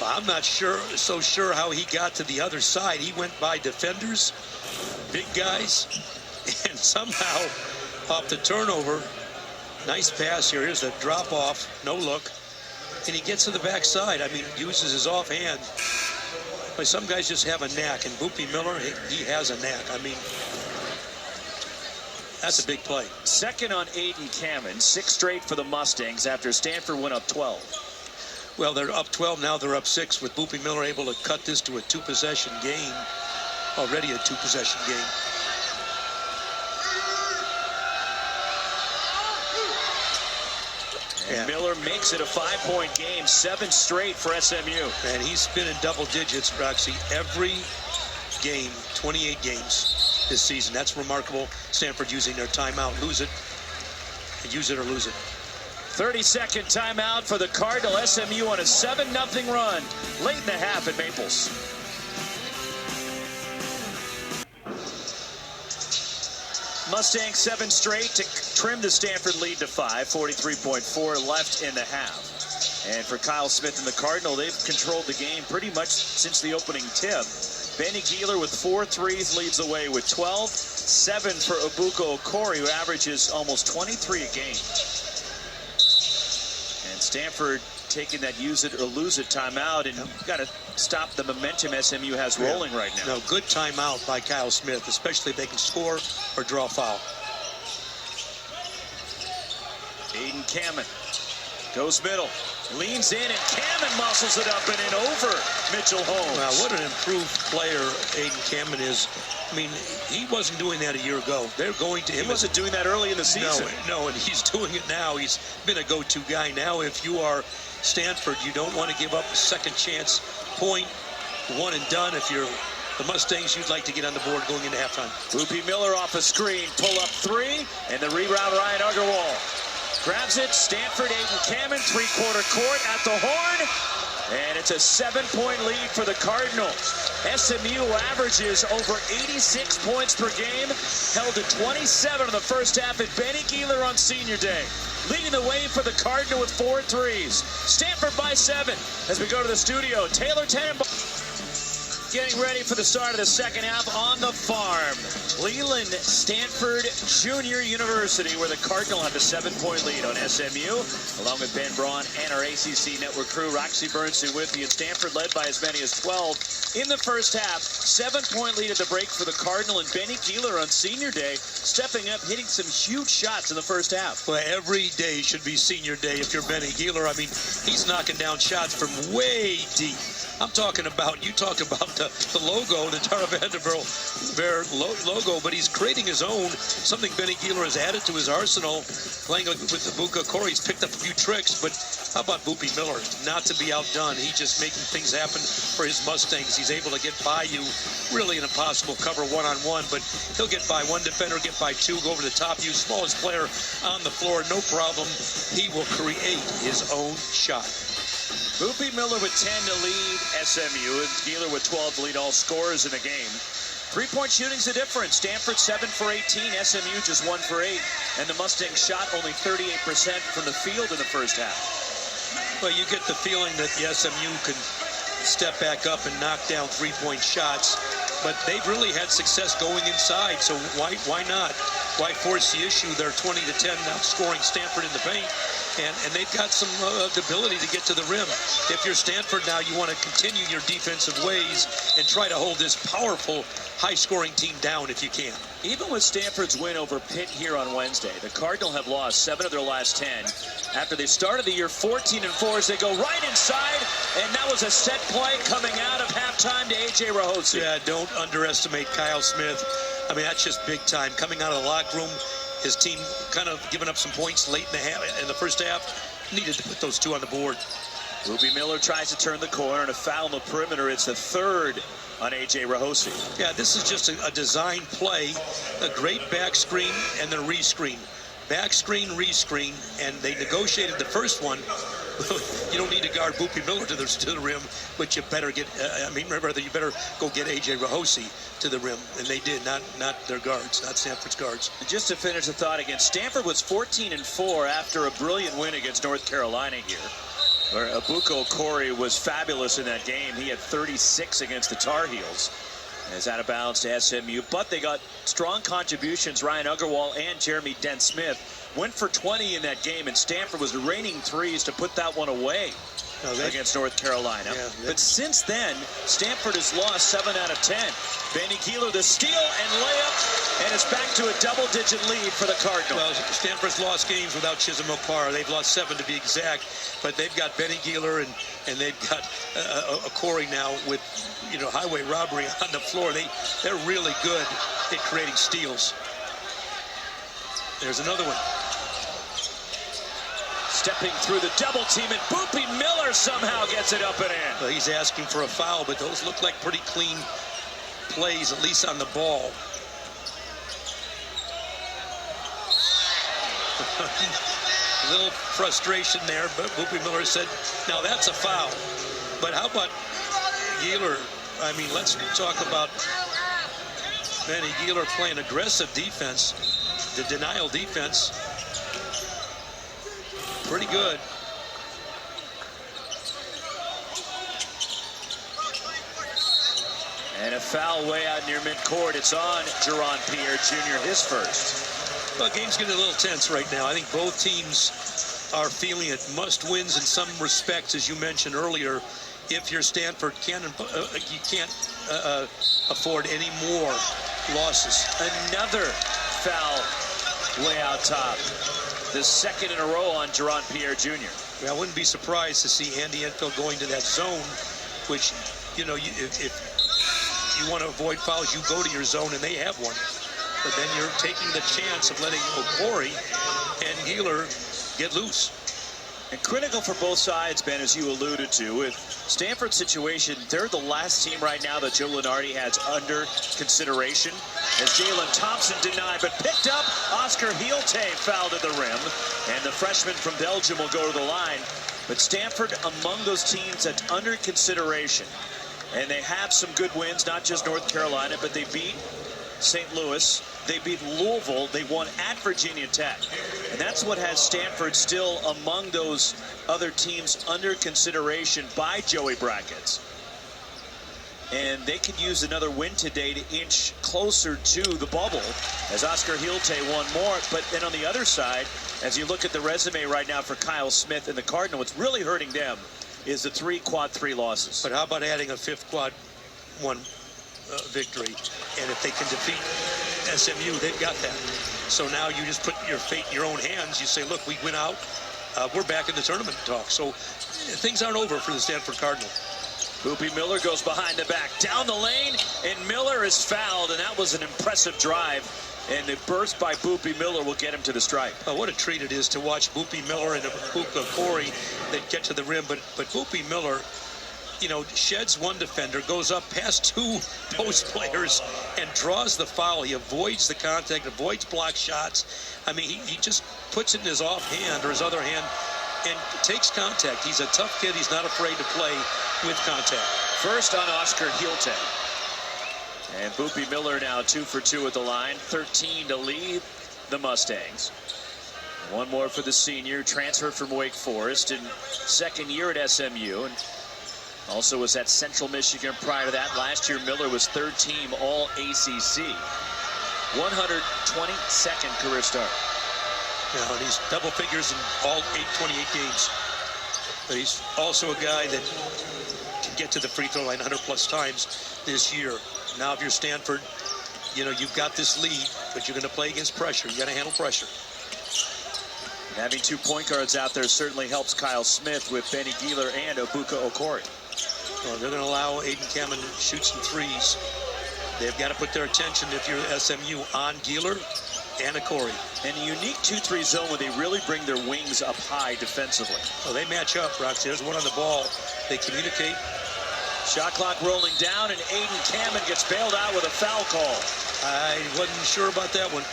I'm not so sure how he got to the other side. He went by defenders, big guys, and somehow off the turnover, nice pass here. Here's a drop off, no look, and he gets to the backside. I mean, uses his offhand. But some guys just have a knack, and Boopy Miller, he has a knack. I mean, that's a big play. Second on Aiden Kamen, 6 straight for the Mustangs after Stanford went up 12. Well, they're up 12, now they're up 6, with Boopy Miller able to cut this to a 2-possession game. Already a 2-possession game. And Miller makes it a 5-point game, 7 straight for SMU. And he's been in double digits, Roxy, every game, 28 games this season. That's remarkable. Stanford using their timeout. Lose it. Use it or lose it. 30-second timeout for the Cardinal. SMU on a 7-0 run late in the half at Maples. Mustangs 7 straight to trim the Stanford lead to 5. 43.4 left in the half. And for Kyle Smith and the Cardinal, they've controlled the game pretty much since the opening tip. Benny Gieler with 4 threes leads the way with 12. 7 for Ebuka Okori, who averages almost 23 a game. Stanford taking that use it or lose it timeout, and you've got to stop the momentum SMU has rolling right now. No, good timeout by Kyle Smith, especially if they can score or draw a foul. Aiden Kamen goes middle, leans in, and Kamen muscles it up and in over Mitchell Holmes. Wow, what an improved player Aiden Kamen is. I mean, he wasn't doing that a year ago. They're going to him. He wasn't doing that early in the season. No, and he's doing it now. He's been a go-to guy. Now, if you are Stanford, you don't want to give up a second chance point, one and done. If you're the Mustangs, you'd like to get on the board going into halftime. Boopy Miller off a screen, pull-up 3, and the rebound Ryan Agarwal. Grabs it, Stanford, Aiden Kamen, 3-quarter court at the horn. And it's a 7-point lead for the Cardinals. SMU averages over 86 points per game, held to 27 in the first half at Benny Gieler on Senior Day. Leading the way for the Cardinal with 4 threes. Stanford by 7 as we go to the studio. Taylor Tannenbaum getting ready for the start of the second half on the farm. Leland Stanford Junior University, where the Cardinal have a 7-point lead on SMU. Along with Ben Braun and our ACC Network crew, Roxy Bernstein with you. And Stanford led by as many as 12 in the first half. 7-point lead at the break for the Cardinal, and Benny Gieler on Senior Day stepping up, hitting some huge shots in the first half. Well, every day should be Senior Day if you're Benny Gieler. I mean, he's knocking down shots from way deep. I'm talking about, you talk about the logo, the Tara Vanderbilt logo, but he's creating his own, something Benny Gieler has added to his arsenal, playing with Ebuka Okori. He's picked up a few tricks, but how about Boopy Miller? Not to be outdone. He's just making things happen for his Mustangs. He's able to get by you, really an impossible cover one-on-one, but he'll get by one defender, get by 2, go over the top, you smallest player on the floor, no problem. He will create his own shot. Boopy Miller with 10 to lead SMU, and Gieler with 12 to lead all scorers in the game. 3-point shooting's the difference. Stanford 7 for 18, SMU just 1 for 8, and the Mustangs shot only 38% from the field in the first half. Well, you get the feeling that the SMU can step back up and knock down 3-point shots, but they've really had success going inside, so why not? Why force the issue? They're 20-10 outscoring Stanford in the paint. And they've got some ability to get to the rim. If you're Stanford now, you want to continue your defensive ways and try to hold this powerful, high-scoring team down if you can. Even with Stanford's win over Pitt here on Wednesday, the Cardinal have lost 7 of their last 10. After they started the year 14-4 as they go right inside, and that was a set play coming out of halftime to A.J. Rahosi. Yeah, don't underestimate Kyle Smith. I mean, that's just big time. Coming out of the locker room, his team kind of giving up some points late in the first half. Needed to put those 2 on the board. Boopy Miller tries to turn the corner, and a foul on the perimeter. It's the 3rd on A.J. Rahosi. Yeah, this is just a design play. A great back screen and then re-screen. Back screen, re-screen, and they negotiated the first one. You don't need to guard Boopy Miller to the rim, but you better get, you better go get A.J. Rahosi to the rim, and they did, not their guards, not Stanford's guards. And just to finish the thought again, Stanford was 14-4 after a brilliant win against North Carolina here. Where Abuko Okori was fabulous in that game. He had 36 against the Tar Heels. Is out of bounds to SMU, but they got strong contributions. Ryan Agarwal and Jeremy Dent-Smith went for 20 in that game, and Stanford was raining threes to put that one away against North Carolina. But since then, Stanford has lost 7 out of 10. Benny Keeler, the steal and layup, and it's back to a double-digit lead for the Cardinals. Well, Stanford's lost games without Chisholm Okpara. They've lost 7 to be exact, but they've got Benny Keeler and they've got Okori now with, you know, highway robbery on the floor. They're really good at creating steals. There's another one. Stepping through the double team, and Boopy Miller somehow gets it up and in. Well, he's asking for a foul, but those look like pretty clean plays, at least on the ball. A little frustration there, but Boopy Miller said, now that's a foul. But how about Keeler? I mean, let's talk about Benny Keeler playing aggressive defense, the denial defense. Pretty good. And a foul way out near midcourt. It's on Jaron Pierre Jr., his first. Well, the game's getting a little tense right now. I think both teams are feeling it. Must wins in some respects, as you mentioned earlier. If you're Stanford, you can't afford any more losses. Another foul way out top. The second in a row on Jaron Pierre Jr. I wouldn't be surprised to see Andy Enfield going to that zone, which, you know, if you want to avoid fouls, you go to your zone, and they have one. But then you're taking the chance of letting Okori and Keeler get loose. And critical for both sides, Ben, as you alluded to. With Stanford's situation, they're the last team right now that Joe Lunardi has under consideration. As Jalen Thompson denied, but picked up. Oscar Hielte fouled at the rim. And the freshman from Belgium will go to the line. But Stanford among those teams that's under consideration. And they have some good wins, not just North Carolina, but they beat St. Louis. They beat Louisville. They won at Virginia Tech. And that's what has Stanford still among those other teams under consideration by Joey Brackets. And they could use another win today to inch closer to the bubble, as Oscar Hielte won more. But then on the other side, as you look at the resume right now for Kyle Smith and the Cardinal, what's really hurting them is the 3 quad 3 losses. But how about adding a 5th quad 1 victory? And if they can defeat SMU, they've got that. So now you just put your fate in your own hands. You say, look, we went out. We're back in the tournament talk. So things aren't over for the Stanford Cardinal. Boopy Miller goes behind the back, down the lane, and Miller is fouled, and that was an impressive drive. And the burst by Boopy Miller will get him to the stripe. Oh, what a treat it is to watch Boopy Miller and Abuka Okori that get to the rim. But Boopy Miller, you know, sheds one defender, goes up past 2 post players, and draws the foul. He avoids the contact, avoids block shots. I mean, he just puts it in his offhand or his other hand and takes contact. He's a tough kid. He's not afraid to play with contact. First on Oscar Hielte. And Boopy Miller now 2 for 2 at the line. 13 to lead the Mustangs. One more for the senior, transferred from Wake Forest in second year at SMU. And also was at Central Michigan prior to that. Last year, Miller was 3rd team All ACC. 122nd career start. You know, and he's double figures in all 28 games. But he's also a guy that can get to the free throw line 100+ times this year. Now, if you're Stanford, you know, you've got this lead, but you're going to play against pressure. You got to handle pressure. And having 2 point guards out there certainly helps Kyle Smith with Benny Keeler and Abuka Okori. Well, they're going to allow Aiden Kamen to shoot some threes. They've got to put their attention, if you're SMU, on Keeler and Okori. And a unique 2-3 zone where they really bring their wings up high defensively. Well, they match up, Roxy. There's one on the ball. They communicate. Shot clock rolling down, and Aiden Kamen gets bailed out with a foul call. I wasn't sure about that one.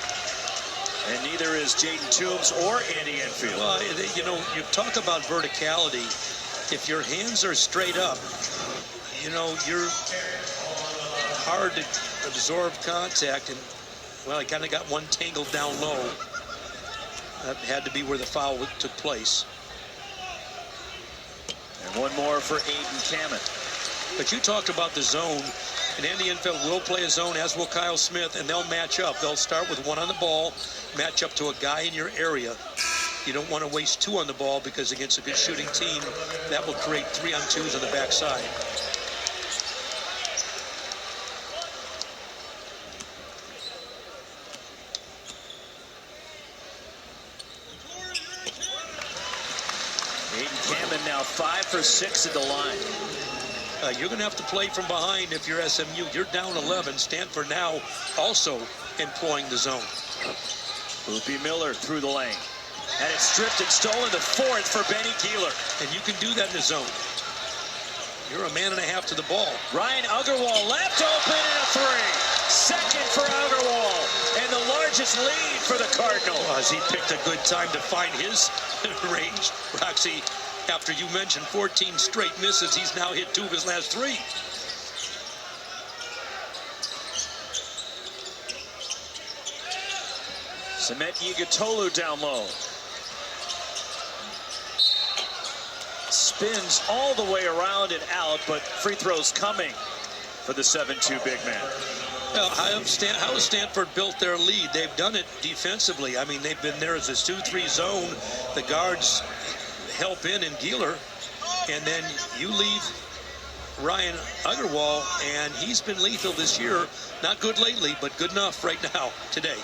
And neither is Jaden Toombs or Andy Enfield. Well, you know, you talk about verticality. If your hands are straight up, you know, you're hard to absorb contact. And, well, he kind of got one tangled down low. That had to be where the foul took place. One more for Aiden Kamen. But you talked about the zone, and Andy Enfield will play a zone, as will Kyle Smith, and they'll match up. They'll start with one on the ball, match up to a guy in your area. You don't want to waste two on the ball, because against a good shooting team, that will create 3-on-2s on the backside. Aiden Kamen now 5 for 6 at the line. You're going to have to play from behind if you're SMU. You're down 11. Stanford now also employing the zone. Boopie Miller through the lane. And it's stripped and stolen, the fourth for Benny Keeler. And you can do that in the zone. You're a man and a half to the ball. Ryan Uggarwal left open and a three. Second for Uggarwal. And the largest lead for the Cardinals. Well, as he picked a good time to find his range. Roxy, after you mentioned 14 straight misses, he's now hit 2 of his last 3. Samet Yigatolu down low. Spins all the way around and out, but free throws coming for the 7-2 big man. Well, how has Stanford built their lead? They've done it defensively. I mean, they've been there as this 2-3 zone. The guards help in Gieler, and then you leave Ryan Uggarwal, and he's been lethal this year. Not good lately, but good enough right now, today.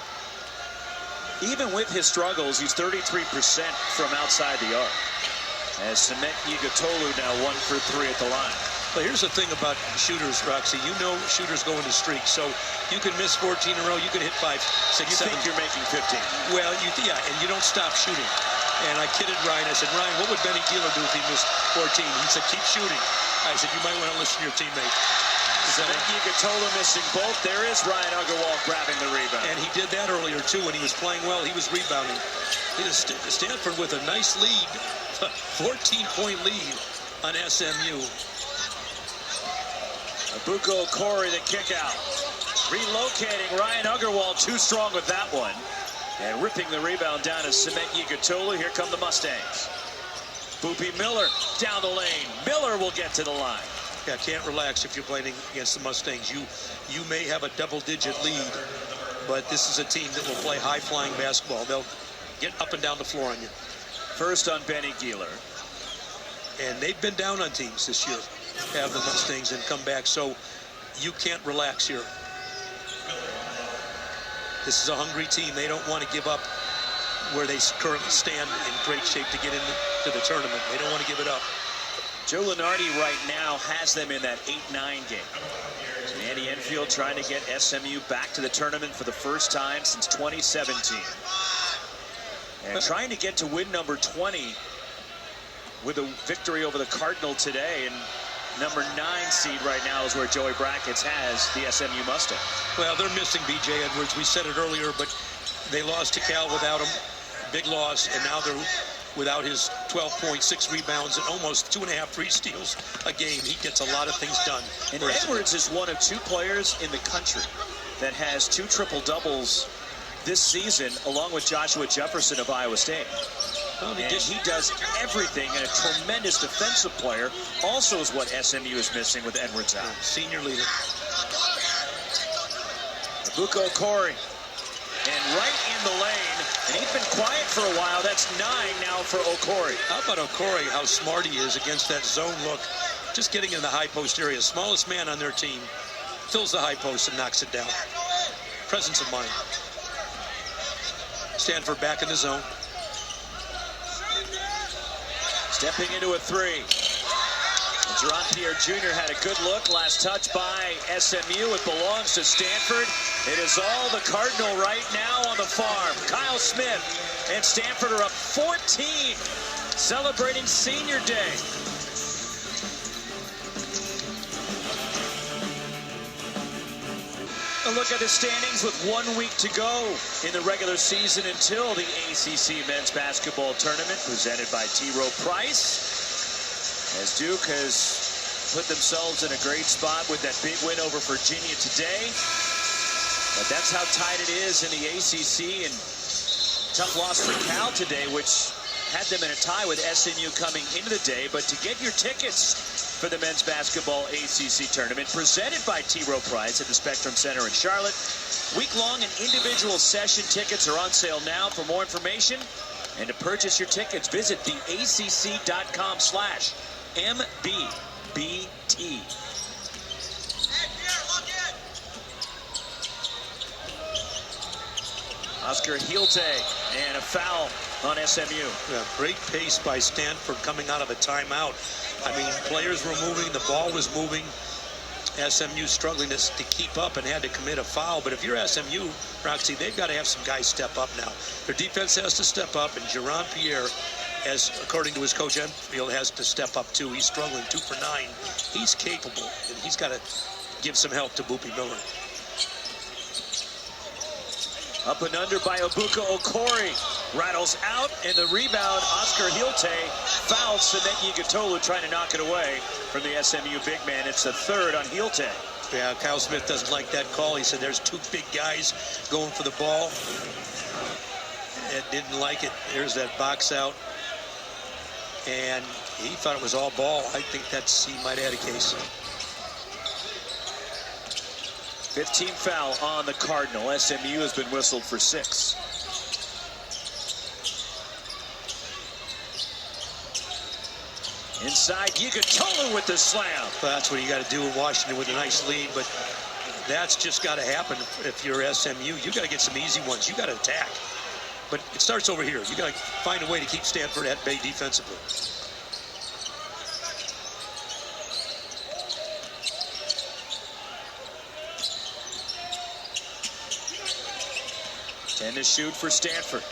Even with his struggles, he's 33% from outside the arc. As Samet Yigatolu now 1 for 3 at the line. But here's the thing about shooters, Roxy. You know shooters go into streaks, so you can miss 14 in a row. You can hit 5, 6, 7. You think you're making 15? Well, yeah, and you don't stop shooting. And I kidded Ryan. I said, Ryan, what would Benny Keeler do if he missed 14? He said, keep shooting. I said, you might want to listen to your teammate. Samet Yigatolu missing both. There is Ryan Uggarwal grabbing the rebound. And he did that earlier, too, when he was playing well. He was rebounding. Stanford with a nice lead, 14-point lead on SMU. Abuko Okori, the kick out. Relocating Ryan Uggarwal, too strong with that one. And ripping the rebound down to Samet Yigatolu. Here come the Mustangs. Boopie Miller down the lane. Miller will get to the line. Yeah, can't relax if you're playing against the Mustangs. You may have a double-digit lead, but this is a team that will play high-flying basketball. They'll get up and down the floor on you. First on Benny Keeler. And they've been down on teams this year, have the Mustangs, and come back, so you can't relax here. This is a hungry team. They don't want to give up where they currently stand in great shape to get into the tournament. They don't want to give it up. Joe Lunardi right now has them in that 8-9 game. So Andy Enfield trying to get SMU back to the tournament for the first time since 2017. And trying to get to win number 20 with a victory over the Cardinal today. And number 9 seed right now is where Joey Brackets has the SMU Mustang. Well, they're missing B.J. Edwards. We said it earlier, but they lost to Cal without him. Big loss, and now they're without his 12.6 rebounds and almost 2.5 free steals a game. He gets a lot of things done. And Edwards is one of 2 players in the country that has 2 triple-doubles this season, along with Joshua Jefferson of Iowa State. Well, and he does everything, and a tremendous defensive player also is what SMU is missing with Edwards out. Senior leader. Abuko Okori. And right in the lane, and he's been quiet for a while. That's 9 now for Okori. How about Okori, how smart he is against that zone look. Just getting in the high post area. Smallest man on their team. Fills the high post and knocks it down. Presence of mind. Stanford back in the zone. Stepping into a 3. And Jerron Pierre Jr. had a good look. Last touch by SMU. It belongs to Stanford. It is all the Cardinal right now on the farm. Kyle Smith and Stanford are up 14, celebrating Senior Day. A look at the standings with 1 week to go in the regular season until the ACC Men's Basketball Tournament presented by T. Rowe Price. As Duke has put themselves in a great spot with that big win over Virginia today. But that's how tight it is in the ACC, and tough loss for Cal today, which had them in a tie with SMU coming into the day. But to get your tickets for the men's basketball ACC tournament, presented by T. Rowe Price at the Spectrum Center in Charlotte, week-long and individual session tickets are on sale now. For more information and to purchase your tickets, visit theacc.com/MBBT. Oscar Hielte and a foul on SMU. Yeah, great pace by Stanford coming out of a timeout. I mean, players were moving, the ball was moving. SMU struggling to keep up and had to commit a foul. But if you're SMU, Roxy, they've got to have some guys step up now. Their defense has to step up, and Jerron Pierre, as according to his coach Enfield, has to step up too. He's struggling 2 for 9. He's capable, and he's got to give some help to Boopie Miller. Up and under by Ebuka Okori. Rattles out, and the rebound, Oscar Hielte fouled Semeki Gatolu, trying to knock it away from the SMU big man. It's the third on Hielte. Yeah, Kyle Smith doesn't like that call. He said there's 2 big guys going for the ball. Ed didn't like it. There's that box out. And he thought it was all ball. I think he might add a case. 15 foul on the Cardinal. SMU has been whistled for 6. Inside, Gatolu with the slam. Well, that's what you got to do in Washington with a nice lead, but that's just got to happen if you're SMU. You got to get some easy ones. You got to attack. But it starts over here. You got to find a way to keep Stanford at bay defensively. And to shoot for Stanford.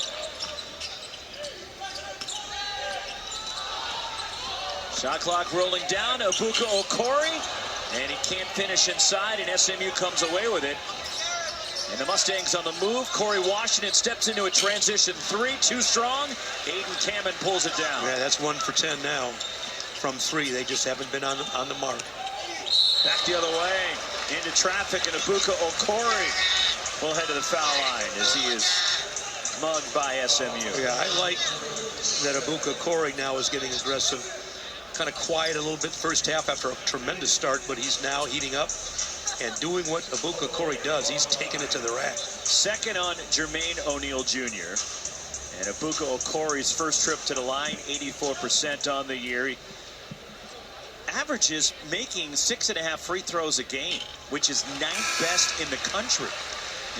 Shot clock rolling down. Ebuka Okori, and he can't finish inside, and SMU comes away with it. And the Mustangs on the move. Corey Washington steps into a transition 3, too strong. Aiden Kamen pulls it down. Yeah, that's 1 for 10 now from 3. They just haven't been on the mark. Back the other way into traffic, and Ebuka Okori will head to the foul line as he is mugged by SMU. Yeah, I like that Ebuka Okori now is getting aggressive. Kind of quiet a little bit first half after a tremendous start, but he's now heating up and doing what Ebuka Okori does. He's taking it to the rack. Second on Jermaine O'Neal Jr. And Ebuka Okori's first trip to the line, 84% on the year. He averages making 6.5 free throws a game, which is 9th best in the country.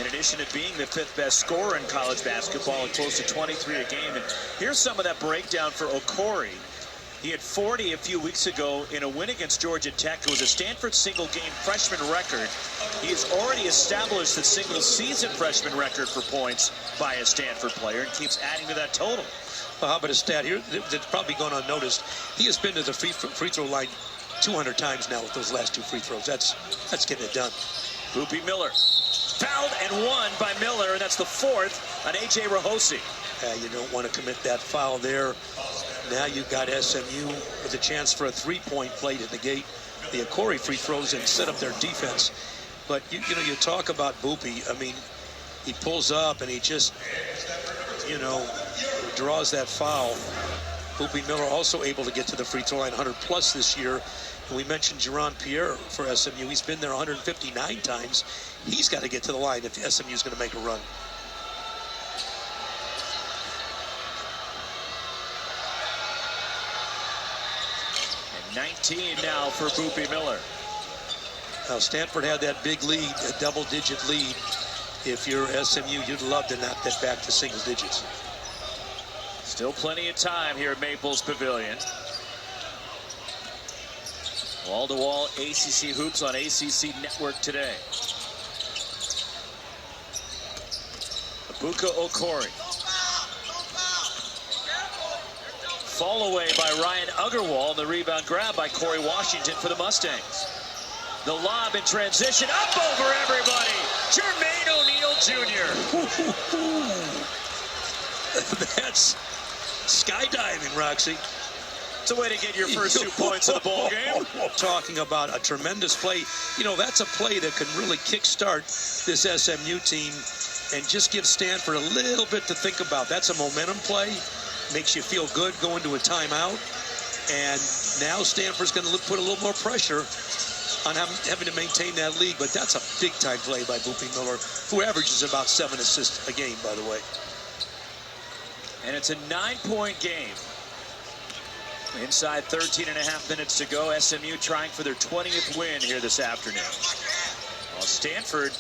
In addition to being the 5th best scorer in college basketball at close to 23 a game. And here's some of that breakdown for Okori. He had 40 a few weeks ago in a win against Georgia Tech. It was a Stanford single-game freshman record. He has already established the single-season freshman record for points by a Stanford player and keeps adding to that total. Well, how about a stat here that's probably gone unnoticed? He has been to the free throw line 200 times now with those last 2 free throws. That's getting it done. Boopie Miller. Fouled and won by Miller, and that's the 4th on A.J. Rahosi. You don't want to commit that foul there. Now you've got SMU with a chance for a 3-point play to negate the Okori free throws and set up their defense. But, you know, you talk about Boopie. I mean, he pulls up and he just, you know, draws that foul. Boopie Miller also able to get to the free throw line 100+ this year. And we mentioned Jerron Pierre for SMU. He's been there 159 times. He's got to get to the line if SMU is going to make a run. And 19 now for Boopie Miller. Now, Stanford had that big lead, a double-digit lead. If you're SMU, you'd love to knock that back to single digits. Still plenty of time here at Maples Pavilion. Wall-to-wall ACC hoops on ACC Network today. Ebuka Okori. Fall away by Ryan Uggerwall. The rebound grab by Corey Washington for the Mustangs. The lob in transition. Up over everybody. Jermaine O'Neal Jr. That's skydiving, Roxy. It's a way to get your first 2 points of the ball game. Talking about a tremendous play. You know, that's a play that can really kickstart this SMU team and just give Stanford a little bit to think about. That's a momentum play. makes you feel good going to a timeout. And now Stanford's going to put a little more pressure on having to maintain that lead. But that's a big-time play by Boopie Miller, who averages about 7 assists a game, by the way. And it's a 9-point game. Inside 13 and a half minutes to go. SMU trying for their 20th win here this afternoon. Well, Stanford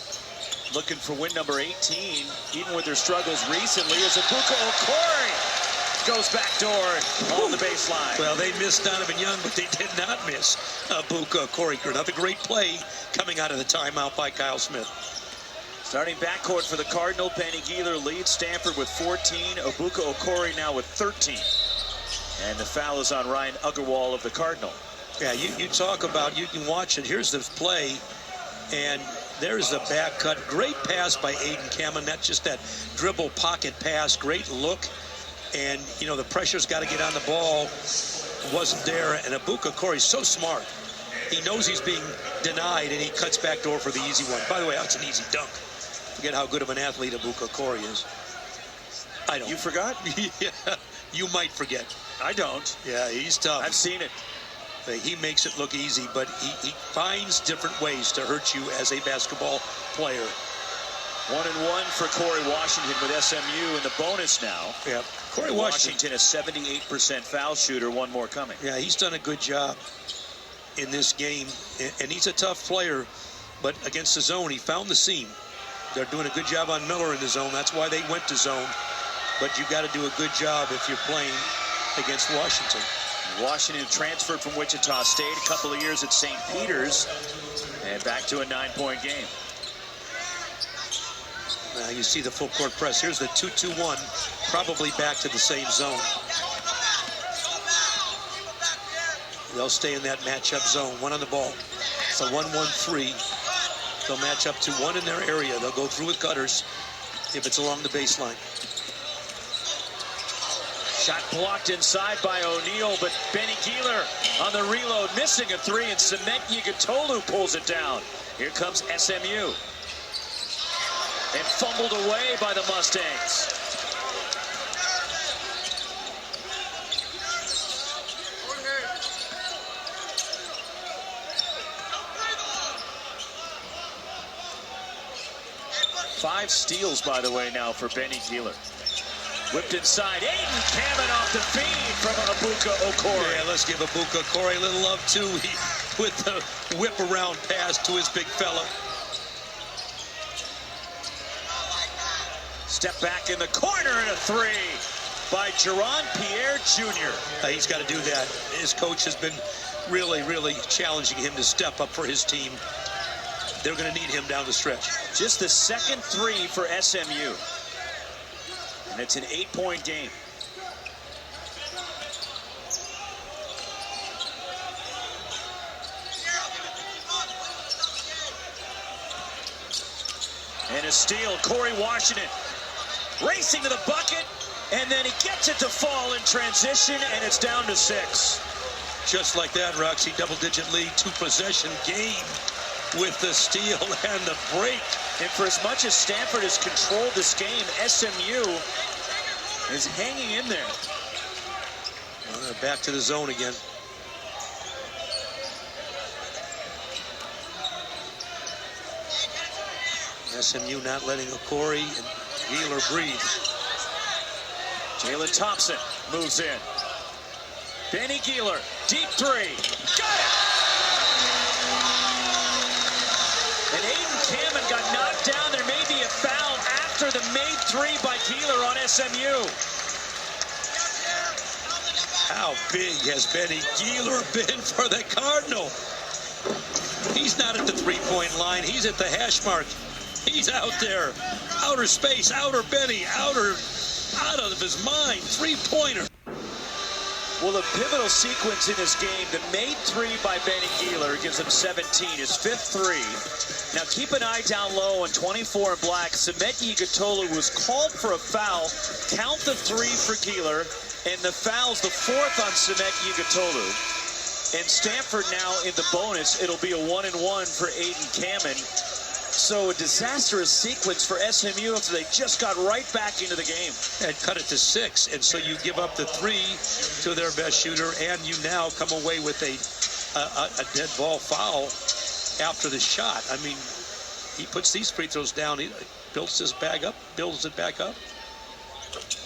looking for win number 18, even with their struggles recently, as Abuka Okori goes back door on the baseline. Well, they missed Donovan Young, but they did not miss Abuka Okori. Another great play coming out of the timeout by Kyle Smith. Starting backcourt for the Cardinal, Benny Gieler leads Stanford with 14. Abuka Okori now with 13. And the foul is on Ryan Uggerwall of the Cardinal. Yeah, you talk about, you can watch it. Here's the play, and there's the back cut. Great pass by Aiden Kamen. That's just that dribble pocket pass. Great look. And, you know, the pressure's got to get on the ball. Wasn't there. And Abuka Okori's so smart. He knows he's being denied, and he cuts back door for the easy one. By the way, that's an easy dunk. Forget how good of an athlete Abuka Okori is. I don't. You forgot? Yeah, you might forget. I don't. Yeah, he's tough. I've seen it. He makes it look easy, but he finds different ways to hurt you as a basketball player. 1-1 for Corey Washington with SMU in the bonus now. Yeah, Corey Washington, a 78% foul shooter. One more coming. Yeah, he's done a good job in this game, and he's a tough player, but against the zone, he found the seam. They're doing a good job on Miller in the zone. That's why they went to zone. But you got to do a good job if you're playing against Washington. Washington transferred from Wichita State, a couple of years at St. Peter's, and back to a 9-point game. Now you see the full court press. Here's the 2-2-1, probably back to the same zone. They'll stay in that matchup zone. One on the ball. It's a 1-1-3. They'll match up to one in their area. They'll go through with cutters if it's along the baseline. Shot blocked inside by O'Neal, but Benny Gieler on the reload, missing a three, and Cement Yigatolu pulls it down. Here comes SMU. And fumbled away by the Mustangs. Five steals, by the way, now for Benny Gieler. Whipped inside, Aiden Kamen off the feed from Abuka Okori. Yeah, let's give Abuka Okori a little love, too. With the whip-around pass to his big fella. Step back in the corner and a three by Jaron Pierre Jr. He's got to do that. His coach has been really, really challenging him to step up for his team. They're going to need him down the stretch. Just the second three for SMU. And it's an 8-point game. And a steal, Corey Washington racing to the bucket, and then he gets it to fall in transition, and it's down to 6. Just like that, Roxy, double-digit lead, 2-possession game with the steal and the break. And for as much as Stanford has controlled this game, SMU is hanging in there. Well, they're back to the zone again. SMU not letting Okori and Gieler breathe. Jalen Thompson moves in. Benny Gieler, deep three. Got it! And Aiden Kamen got knocked down. There may be a foul after the made three by Gieler on SMU. How big has Benny Gieler been for the Cardinal? He's not at the three-point line. He's at the hash mark. He's out there. Outer space, outer Benny, out of his mind. Three-pointer. Well, a pivotal sequence in this game. The made three by Benny Gieler gives him 17, his fifth three. Now keep an eye down low on 24 in black. Cement Yigatolu was called for a foul. Count the three for Gieler, and the foul's the fourth on Cement Yigatolu. And Stanford now in the bonus. It'll be a 1-and-1 for Aiden Kamen. So a disastrous sequence for SMU after they just got right back into the game. And cut it to 6, and so you give up the 3 to their best shooter, and you now come away with a dead ball foul after the shot. I mean, he puts these free throws down, he builds it back up.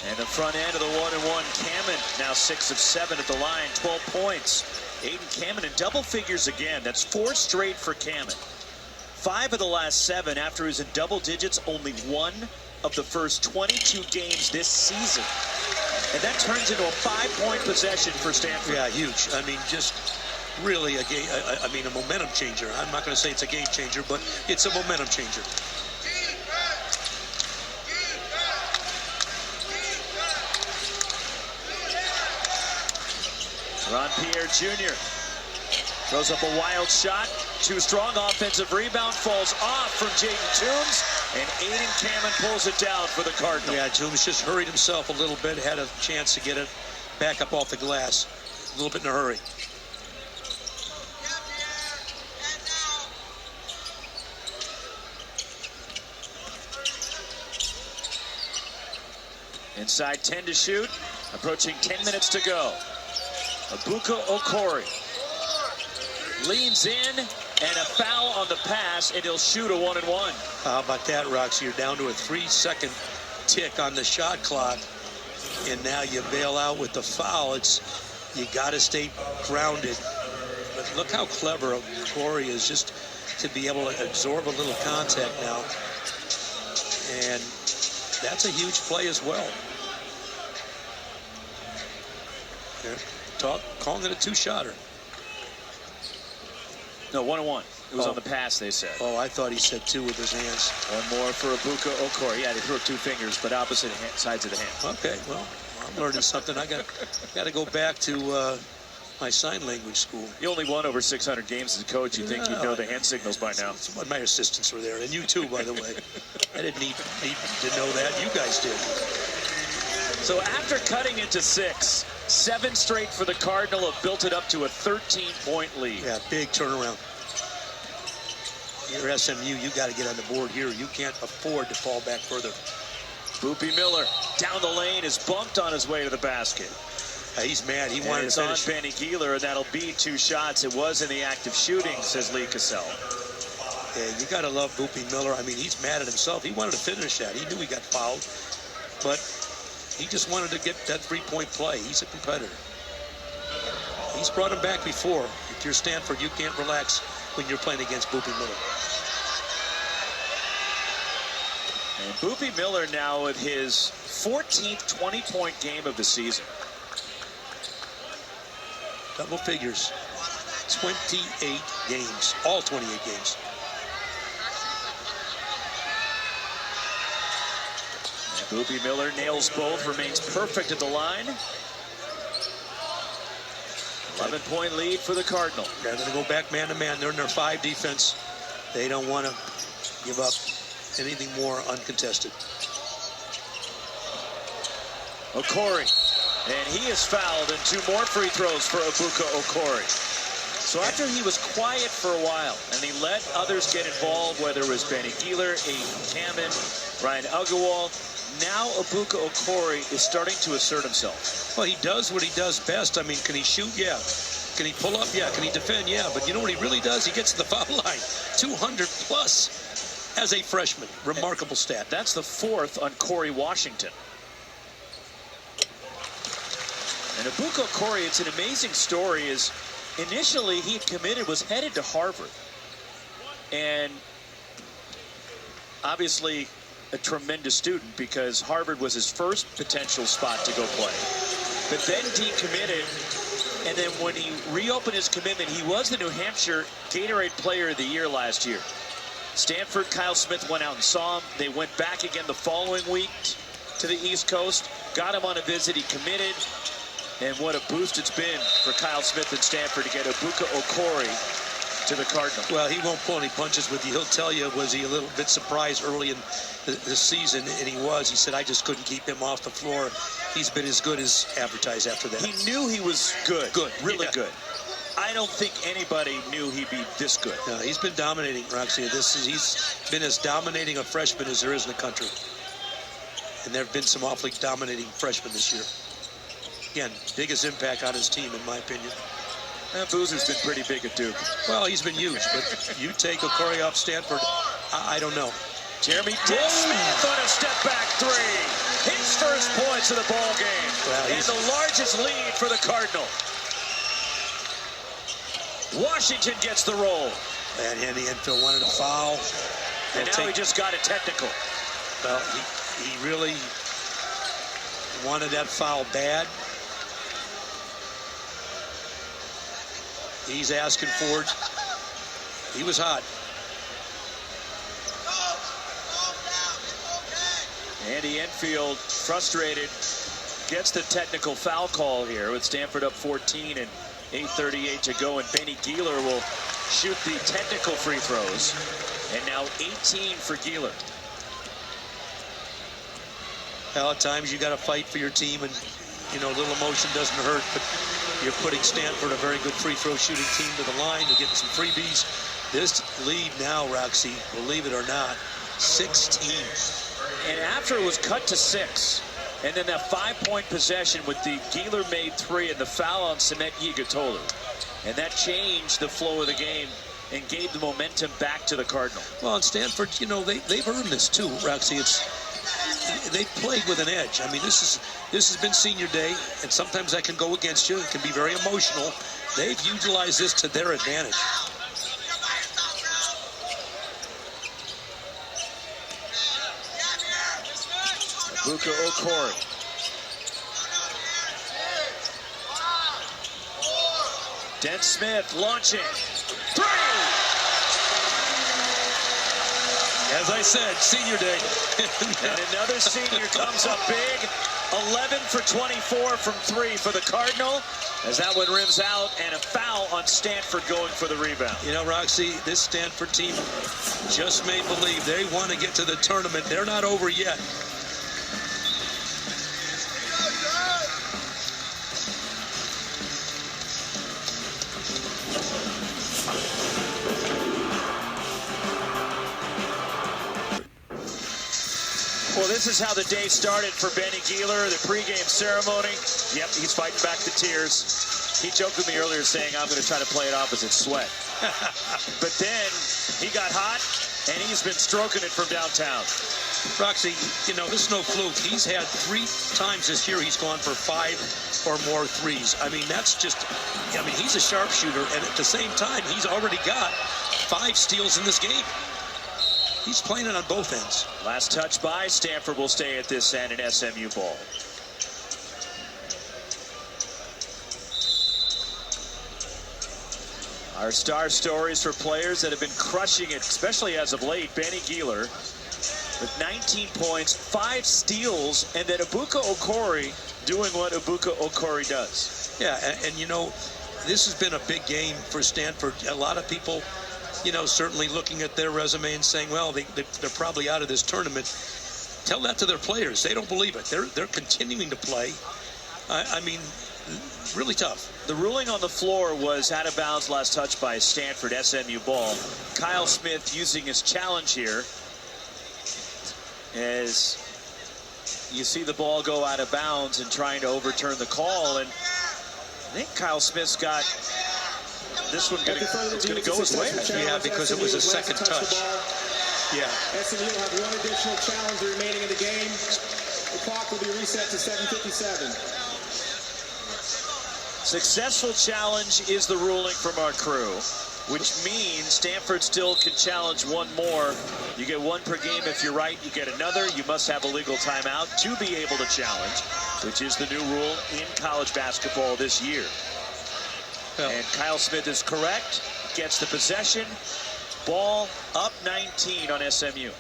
And the front end of the 1-and-1, Kamen now 6 of 7 at the line, 12 points. Aiden Kamen in double figures again. That's 4 straight for Kamen. 5 of the last 7 after he was in double digits, only 1 of the first 22 games this season. And that turns into a 5-point possession for Stanford. Yeah, huge. I mean, just really a momentum changer. I'm not going to say it's a game changer, but it's a momentum changer. Ron Pierre Jr. throws up a wild shot. Too strong. Offensive rebound falls off from Jaden Toombs, and Aiden Kamen pulls it down for the Cardinals. Yeah, Toombs just hurried himself a little bit, had a chance to get it back up off the glass. A little bit in a hurry. Inside 10 to shoot. Approaching 10 minutes to go. Abuka Okori leans in, and a foul on the pass, and he'll shoot a 1-and-1. How about that, Roxy? You're down to a 3-second tick on the shot clock, and now you bail out with the foul. You got to stay grounded. But look how clever Okori is, just to be able to absorb a little contact now. And that's a huge play as well. Here. Calling it a 2-shotter. No, 1-and-1. It was on the pass, they said. Oh, I thought he said 2 with his hands. One more for Abuka Okori. Yeah, they threw up 2 fingers, but opposite sides of the hand. Okay, well, I'm learning something. I got to go back to my sign language school. You only won over 600 games as a coach. You'd think you'd know the hand signals by now. My assistants were there, and you too, by the way. I didn't need to know that. You guys did. So after cutting it to 6, 7 straight for the Cardinal have built it up to a 13-point lead. Yeah, big turnaround. You're SMU, you got to get on the board here. You can't afford to fall back further. Boopy Miller down the lane is bumped on his way to the basket. He's mad. He wanted to finish. It's on Benny Gieler, and that'll be 2 shots. It was in the act of shooting, says Lee Cassell. Yeah, you got to love Boopy Miller. I mean, he's mad at himself. He wanted to finish that. He knew he got fouled, but he just wanted to get that 3-point play. He's a competitor. He's brought him back before. If you're Stanford, you can't relax when you're playing against Boopy Miller. And Boopy Miller now with his 14th 20-point game of the season. Double figures. 28 games. All 28 games. Boopy Miller nails both, remains perfect at the line. 11-point lead for the Cardinal. They're going to go back man-to-man. They're in their 5 defense. They don't want to give up anything more uncontested. Okori, and he is fouled, and 2 more free throws for Abuka Okori. So after he was quiet for a while, and he let others get involved, whether it was Benny Gieler, Aiden Kamen, Ryan Agarwal, now Abuka Okori is starting to assert himself. Well, he does what he does best. I mean, can he shoot? Yeah. Can he pull up? Yeah. Can he defend? Yeah. But you know what he really does? He gets to the foul line. 200 plus as a freshman. Remarkable stat. That's the 4th on Corey Washington. And Abuka Okori, it's an amazing story. Is initially he had committed, was headed to Harvard. And obviously a tremendous student, because Harvard was his first potential spot to go play. But then decommitted, and then when he reopened his commitment, he was the New Hampshire Gatorade Player of the Year last year. Stanford, Kyle Smith went out and saw him. They went back again the following week to the East Coast, got him on a visit, he committed, and what a boost it's been for Kyle Smith and Stanford to get Abuka Okori to the Cardinals. Well, he won't pull any punches with you. He'll tell you, was he a little bit surprised early in the season? And he was. He said, I just couldn't keep him off the floor. He's been as good as advertised after that. He knew he was good. Good. Really good. I don't think anybody knew he'd be this good. No, he's been dominating, Roxy. He's been as dominating a freshman as there is in the country. And there have been some awfully dominating freshmen this year. Again, biggest impact on his team, in my opinion. Boozer's been pretty big at Duke. Well, he's been huge, but you take Okori off Stanford, I don't know. Jeremy Smith on a step-back three. His first points of the ball game. Well, and the largest lead for the Cardinal. Washington gets the roll. And Andy Enfield wanted a foul. And now he just got a technical. Well, he really wanted that foul bad. He's asking for it. He was hot. Andy Enfield, frustrated, gets the technical foul call here with Stanford up 14 and 8:38 to go. And Benny Gieler will shoot the technical free throws. And now 18 for Gieler. Well, at times you got to fight for your team, and you know, a little emotion doesn't hurt, but you're putting Stanford, a very good free throw shooting team, to the line. You're getting some freebies. This lead now, Roxy, believe it or not, 16. And after it was cut to 6, and then that 5-point possession with the Gieler made 3 and the foul on Samet Yigatolu. And that changed the flow of the game and gave the momentum back to the Cardinal. Well, and Stanford, you know, they've earned this too, Roxy. They've played with an edge. I mean, this has been senior day, and sometimes that can go against you. It can be very emotional. They've utilized this to their advantage. Abuka Okori. Dent Smith launching. 3! As I said, senior day. And another senior comes up big. 11 for 24 from 3 for the Cardinal, as that one rims out, and a foul on Stanford going for the rebound. You know, Roxy, this Stanford team just made believe they want to get to the tournament. They're not over yet. Well, this is how the day started for Benny Gieler, the pregame ceremony. Yep, he's fighting back the tears. He joked with me earlier saying, I'm going to try to play it off as it's sweat. But then he got hot, and he's been stroking it from downtown. Roxy, you know, this is no fluke. He's had 3 times this year he's gone for 5 or more threes. I mean, that's just, I mean, he's a sharpshooter, and at the same time, he's already got 5 steals in this game. He's playing it on both ends. Last touch by Stanford will stay at this end in SMU ball. Our star stories for players that have been crushing it, especially as of late. Benny Gieler with 19 points, 5 steals, and then Abuka Okori doing what Abuka Okori does. Yeah, and you know, this has been a big game for Stanford. A lot of people, you know, certainly looking at their resume and saying, well, they're probably out of this tournament. Tell that to their players. They don't believe it. They're continuing to play. I mean, really tough. The ruling on the floor was out of bounds, last touch by Stanford. SMU ball. Kyle Smith using his challenge here as you see the ball go out of bounds and trying to overturn the call. And I think Kyle Smith's got this one going to go his way. Yeah, because it was a second touch. Yeah. SMU will have 1 additional challenge remaining in the game. The clock will be reset to 7:57. Successful challenge is the ruling from our crew, which means Stanford still can challenge 1 more. You get 1 per game. If you're right, you get another. You must have a legal timeout to be able to challenge, which is the new rule in college basketball this year. Well, and Kyle Smith is correct, gets the possession. Ball up 19 on SMU.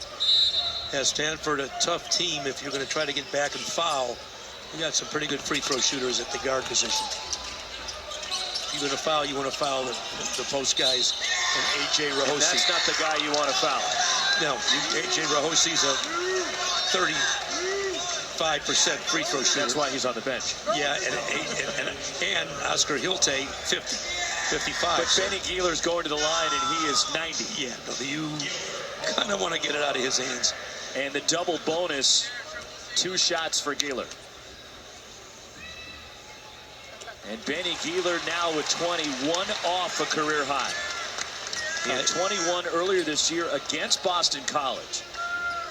Has Stanford a tough team if you're going to try to get back and foul. You got some pretty good free throw shooters at the guard position. If you're going to foul, you want to foul the post guys and A.J. Rahosi. That's not the guy you want to foul. No, A.J. Rahosi's a 35% free throw shooter. That's why he's on the bench. Yeah, and Oscar Hilte, 50. 55. But Benny Gieler's going to the line, and he is 90. Yeah, no, you kind of want to get it out of his hands. And the double bonus, 2 shots for Gieler. And Benny Gieler now with 21 off a career high. He had 21 earlier this year against Boston College.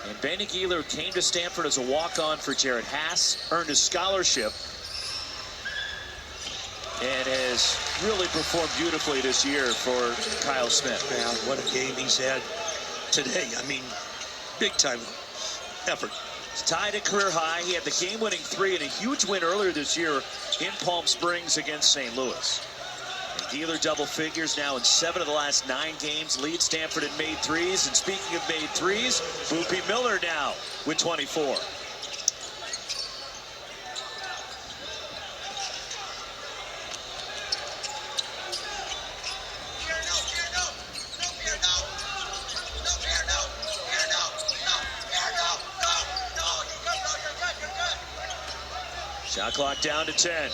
And Benny Gieler came to Stanford as a walk-on for Jared Haas, earned a scholarship, and has really performed beautifully this year for Kyle Smith. Man, what a game he's had today. I mean, big-time effort. He's tied at career high. He had the game-winning 3 and a huge win earlier this year in Palm Springs against St. Louis. And Gieler double figures now in 7 of the last 9 games. Leads Stanford in made threes. And speaking of made threes, Boopy Miller now with 24. Shot clock down to 10.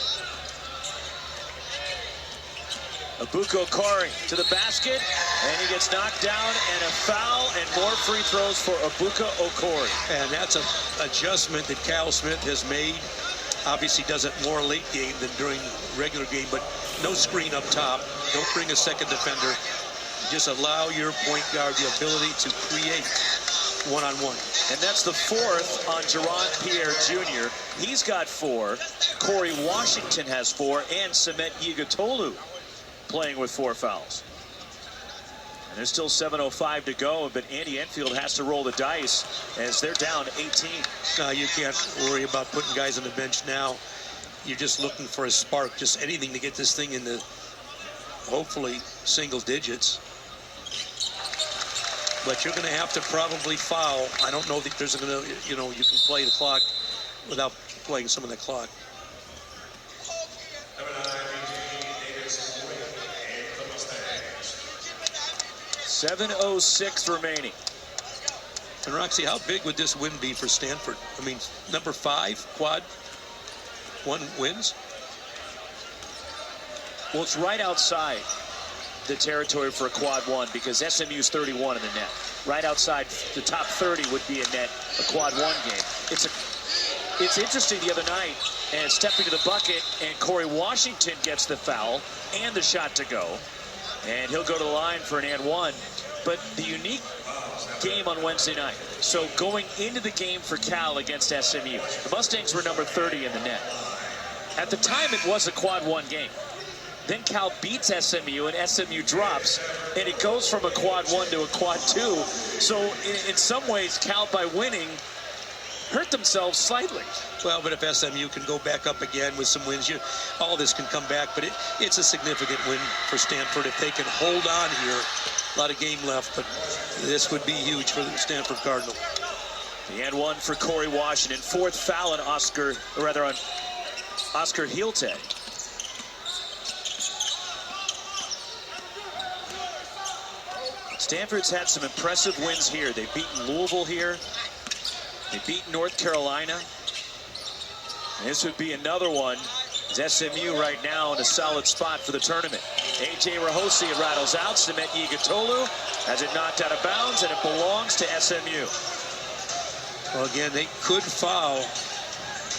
Abuko Kari to the basket, and he gets knocked down, and a foul, and more free throws for Abuka Okori. And that's an adjustment that Kyle Smith has made. Obviously does it more late game than during regular game, but no screen up top. Don't bring a second defender. Just allow your point guard the ability to create one-on-one. And that's the 4th on Jaron Pierre Jr. He's got 4. Corey Washington has 4, and Samet Yigatolu playing with 4 fouls. And there's still 7:05 to go, but Andy Enfield has to roll the dice as they're down 18. You can't worry about putting guys on the bench now. You're just looking for a spark, just anything to get this thing into hopefully single digits. But you're going to have to probably foul. I don't know that there's going to, you can play the clock without playing some of the clock. 7:06 remaining. And Roxy, how big would this win be for Stanford? I mean, number 5 quad 1 wins. Well, it's right outside the territory for a quad 1 because SMU's 31 in the net. Right outside the top 30 would be a net, a quad 1 game. It's interesting the other night, and stepping to the bucket, and Corey Washington gets the foul and the shot to go. And he'll go to the line for an and 1. But the unique game on Wednesday night. So going into the game for Cal against SMU, the Mustangs were number 30 in the net. At the time, it was a quad 1 game. Then Cal beats SMU, and SMU drops, and it goes from a quad 1 to a quad 2. So in some ways, Cal, by winning, hurt themselves slightly. Well, but if SMU can go back up again with some wins, all this can come back. But it's a significant win for Stanford if they can hold on here. A lot of game left, but this would be huge for the Stanford Cardinal. The and 1 for Corey Washington. 4th foul on Oscar Hilton. Stanford's had some impressive wins here. They've beaten Louisville here. They beat North Carolina. And this would be another one. As SMU right now in a solid spot for the tournament. A.J. Rahosi rattles out. Samet Yigatolu has it knocked out of bounds, and it belongs to SMU. Well, again, they could foul.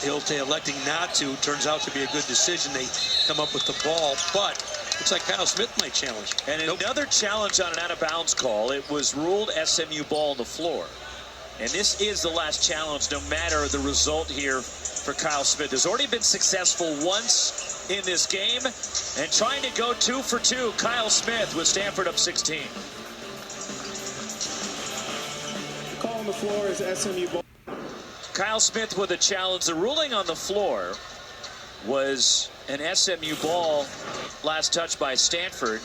Ilte electing not to. Turns out to be a good decision. They come up with the ball, but looks like Kyle Smith might challenge. And another challenge on an out-of-bounds call. It was ruled SMU ball on the floor. And this is the last challenge, no matter the result here for Kyle Smith. Has already been successful once in this game, and trying to go 2 for 2. Kyle Smith with Stanford up 16. The call on the floor is SMU ball. Kyle Smith with a challenge. The ruling on the floor was an SMU ball, last touch by Stanford.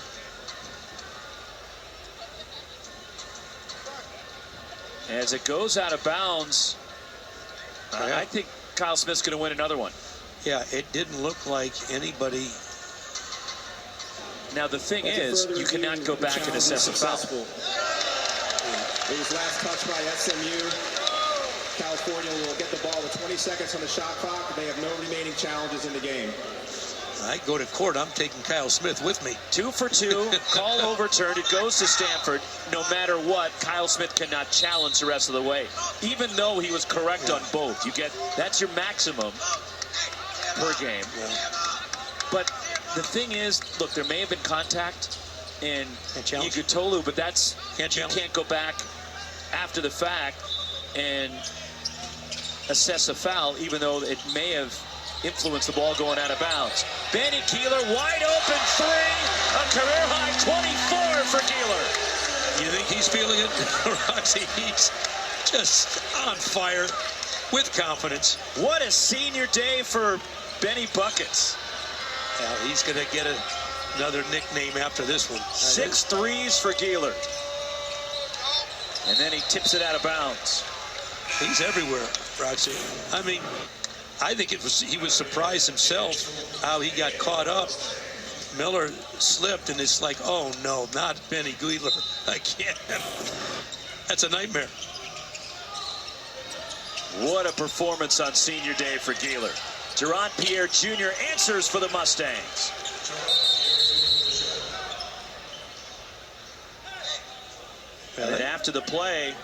As it goes out of bounds, I think Kyle Smith's going to win another one. Yeah, it didn't look like anybody. Now, the thing is, you cannot go back and assess a foul. It was last touch by SMU. California will get the ball with 20 seconds on the shot clock. They have no remaining challenges in the game. I go to court, I'm taking Kyle Smith with me. 2 for 2, call overturned. It goes to Stanford. No matter what, Kyle Smith cannot challenge the rest of the way, even though he was correct on both. That's your maximum per game. But the thing is, look, there may have been contact in Igutolu, but you can't go back after the fact and assess a foul, even though it may have influenced the ball going out of bounds. Benny Keeler, wide open three, a career high 24 for Keeler. You think he's feeling it? Roxy, he's just on fire with confidence. What a senior day for Benny Buckets. Yeah, he's going to get another nickname after this one. 6 threes for Keeler. And then he tips it out of bounds. He's everywhere, Roxy. I mean, I think he was surprised himself how he got caught up. Miller slipped, and it's like, oh no, not Benny Keeler. I can't. That's a nightmare. What a performance on senior day for Keeler. Durant Pierre Jr. answers for the Mustangs. And then after the play,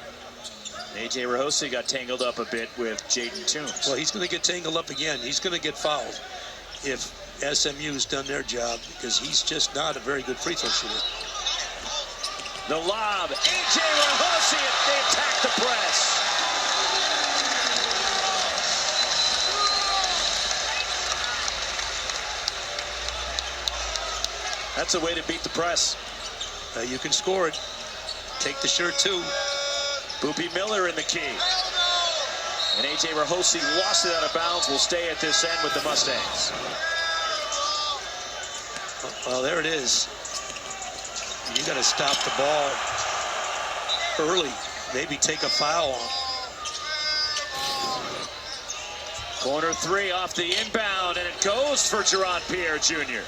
A.J. Rahosi got tangled up a bit with Jaden Toombs. Well, he's going to get tangled up again. He's going to get fouled if SMU's done their job, because he's just not a very good free throw shooter. The lob, A.J. Rahosi, they attack the press. That's a way to beat the press. You can score it. Take the shirt, too. Boopy Miller in the key. And A.J. Rahosi lost it out of bounds. Will stay at this end with the Mustangs. Well, there it is. You got to stop the ball early. Maybe take a foul. Corner three off the inbound, and it goes for Durant Pierre Jr.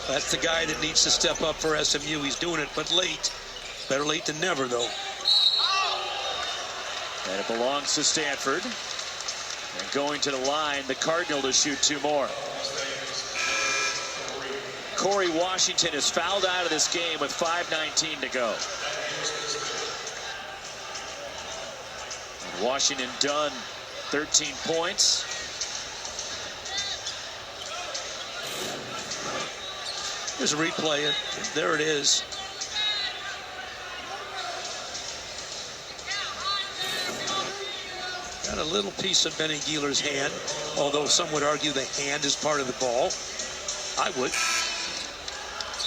That's the guy that needs to step up for SMU. He's doing it, but late. Better late than never, though. And it belongs to Stanford. And going to the line, the Cardinal to shoot 2 more. Corey Washington is fouled out of this game with 5:19 to go. And Washington done 13 points. There's a replay. There it is. Got a little piece of Benny Keeler's hand, although some would argue the hand is part of the ball. I would.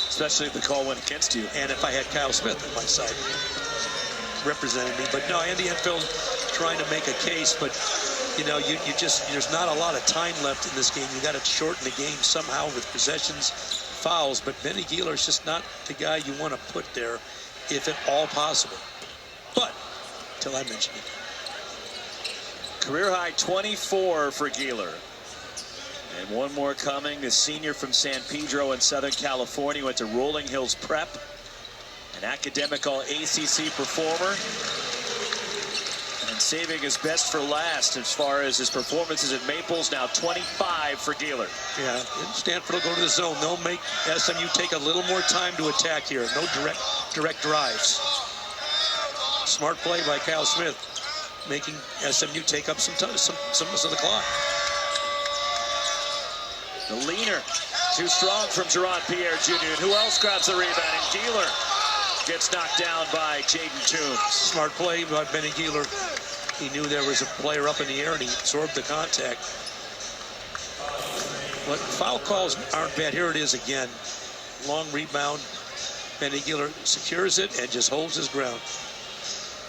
Especially if the call went against you. And if I had Kyle Smith on my side representing me. But no, Andy Enfield trying to make a case, but you know, you just, there's not a lot of time left in this game. You got to shorten the game somehow with possessions, fouls, but Benny Keeler is just not the guy you want to put there if at all possible. But till I mention it. Career high 24 for Keeler. And one more coming. The senior from San Pedro in Southern California went to Rolling Hills Prep. An academic all-ACC performer. And saving his best for last as far as his performances at Maples. Now 25 for Keeler. Yeah, Stanford will go to the zone. They'll make SMU take a little more time to attack here. No direct drives. Smart play by Kyle Smith, making SMU take up some of the clock. The leaner, too strong from Durant Pierre Jr. And who else grabs the rebound? And Keeler gets knocked down by Jaden Toombs. Smart play by Benny Keeler. He knew there was a player up in the air, and he absorbed the contact. But foul calls aren't bad. Here it is again. Long rebound. Benny Keeler secures it and just holds his ground.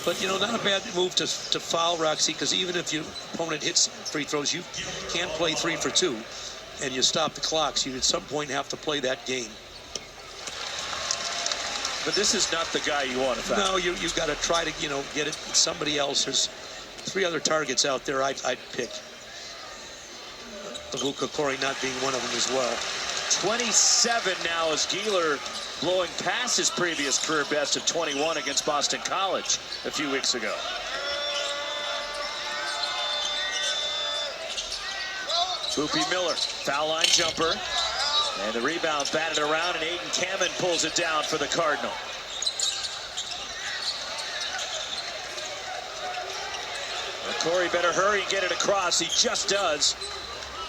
But, you know, not a bad move to foul, Roxy, because even if your opponent hits free throws, you can't play 3 for 2, and you stop the clock. So you at some point have to play that game. But this is not the guy you want to foul. No, you've got to try to, you know, get it somebody else. There's 3 other targets out there I'd pick. Avuka Corey not being one of them as well. 27 now as Keeler blowing past his previous career best of 21 against Boston College a few weeks ago. Boopy Miller, foul line jumper. And the rebound batted around, and Aiden Kamen pulls it down for the Cardinal. Well, Corey better hurry and get it across. He just does.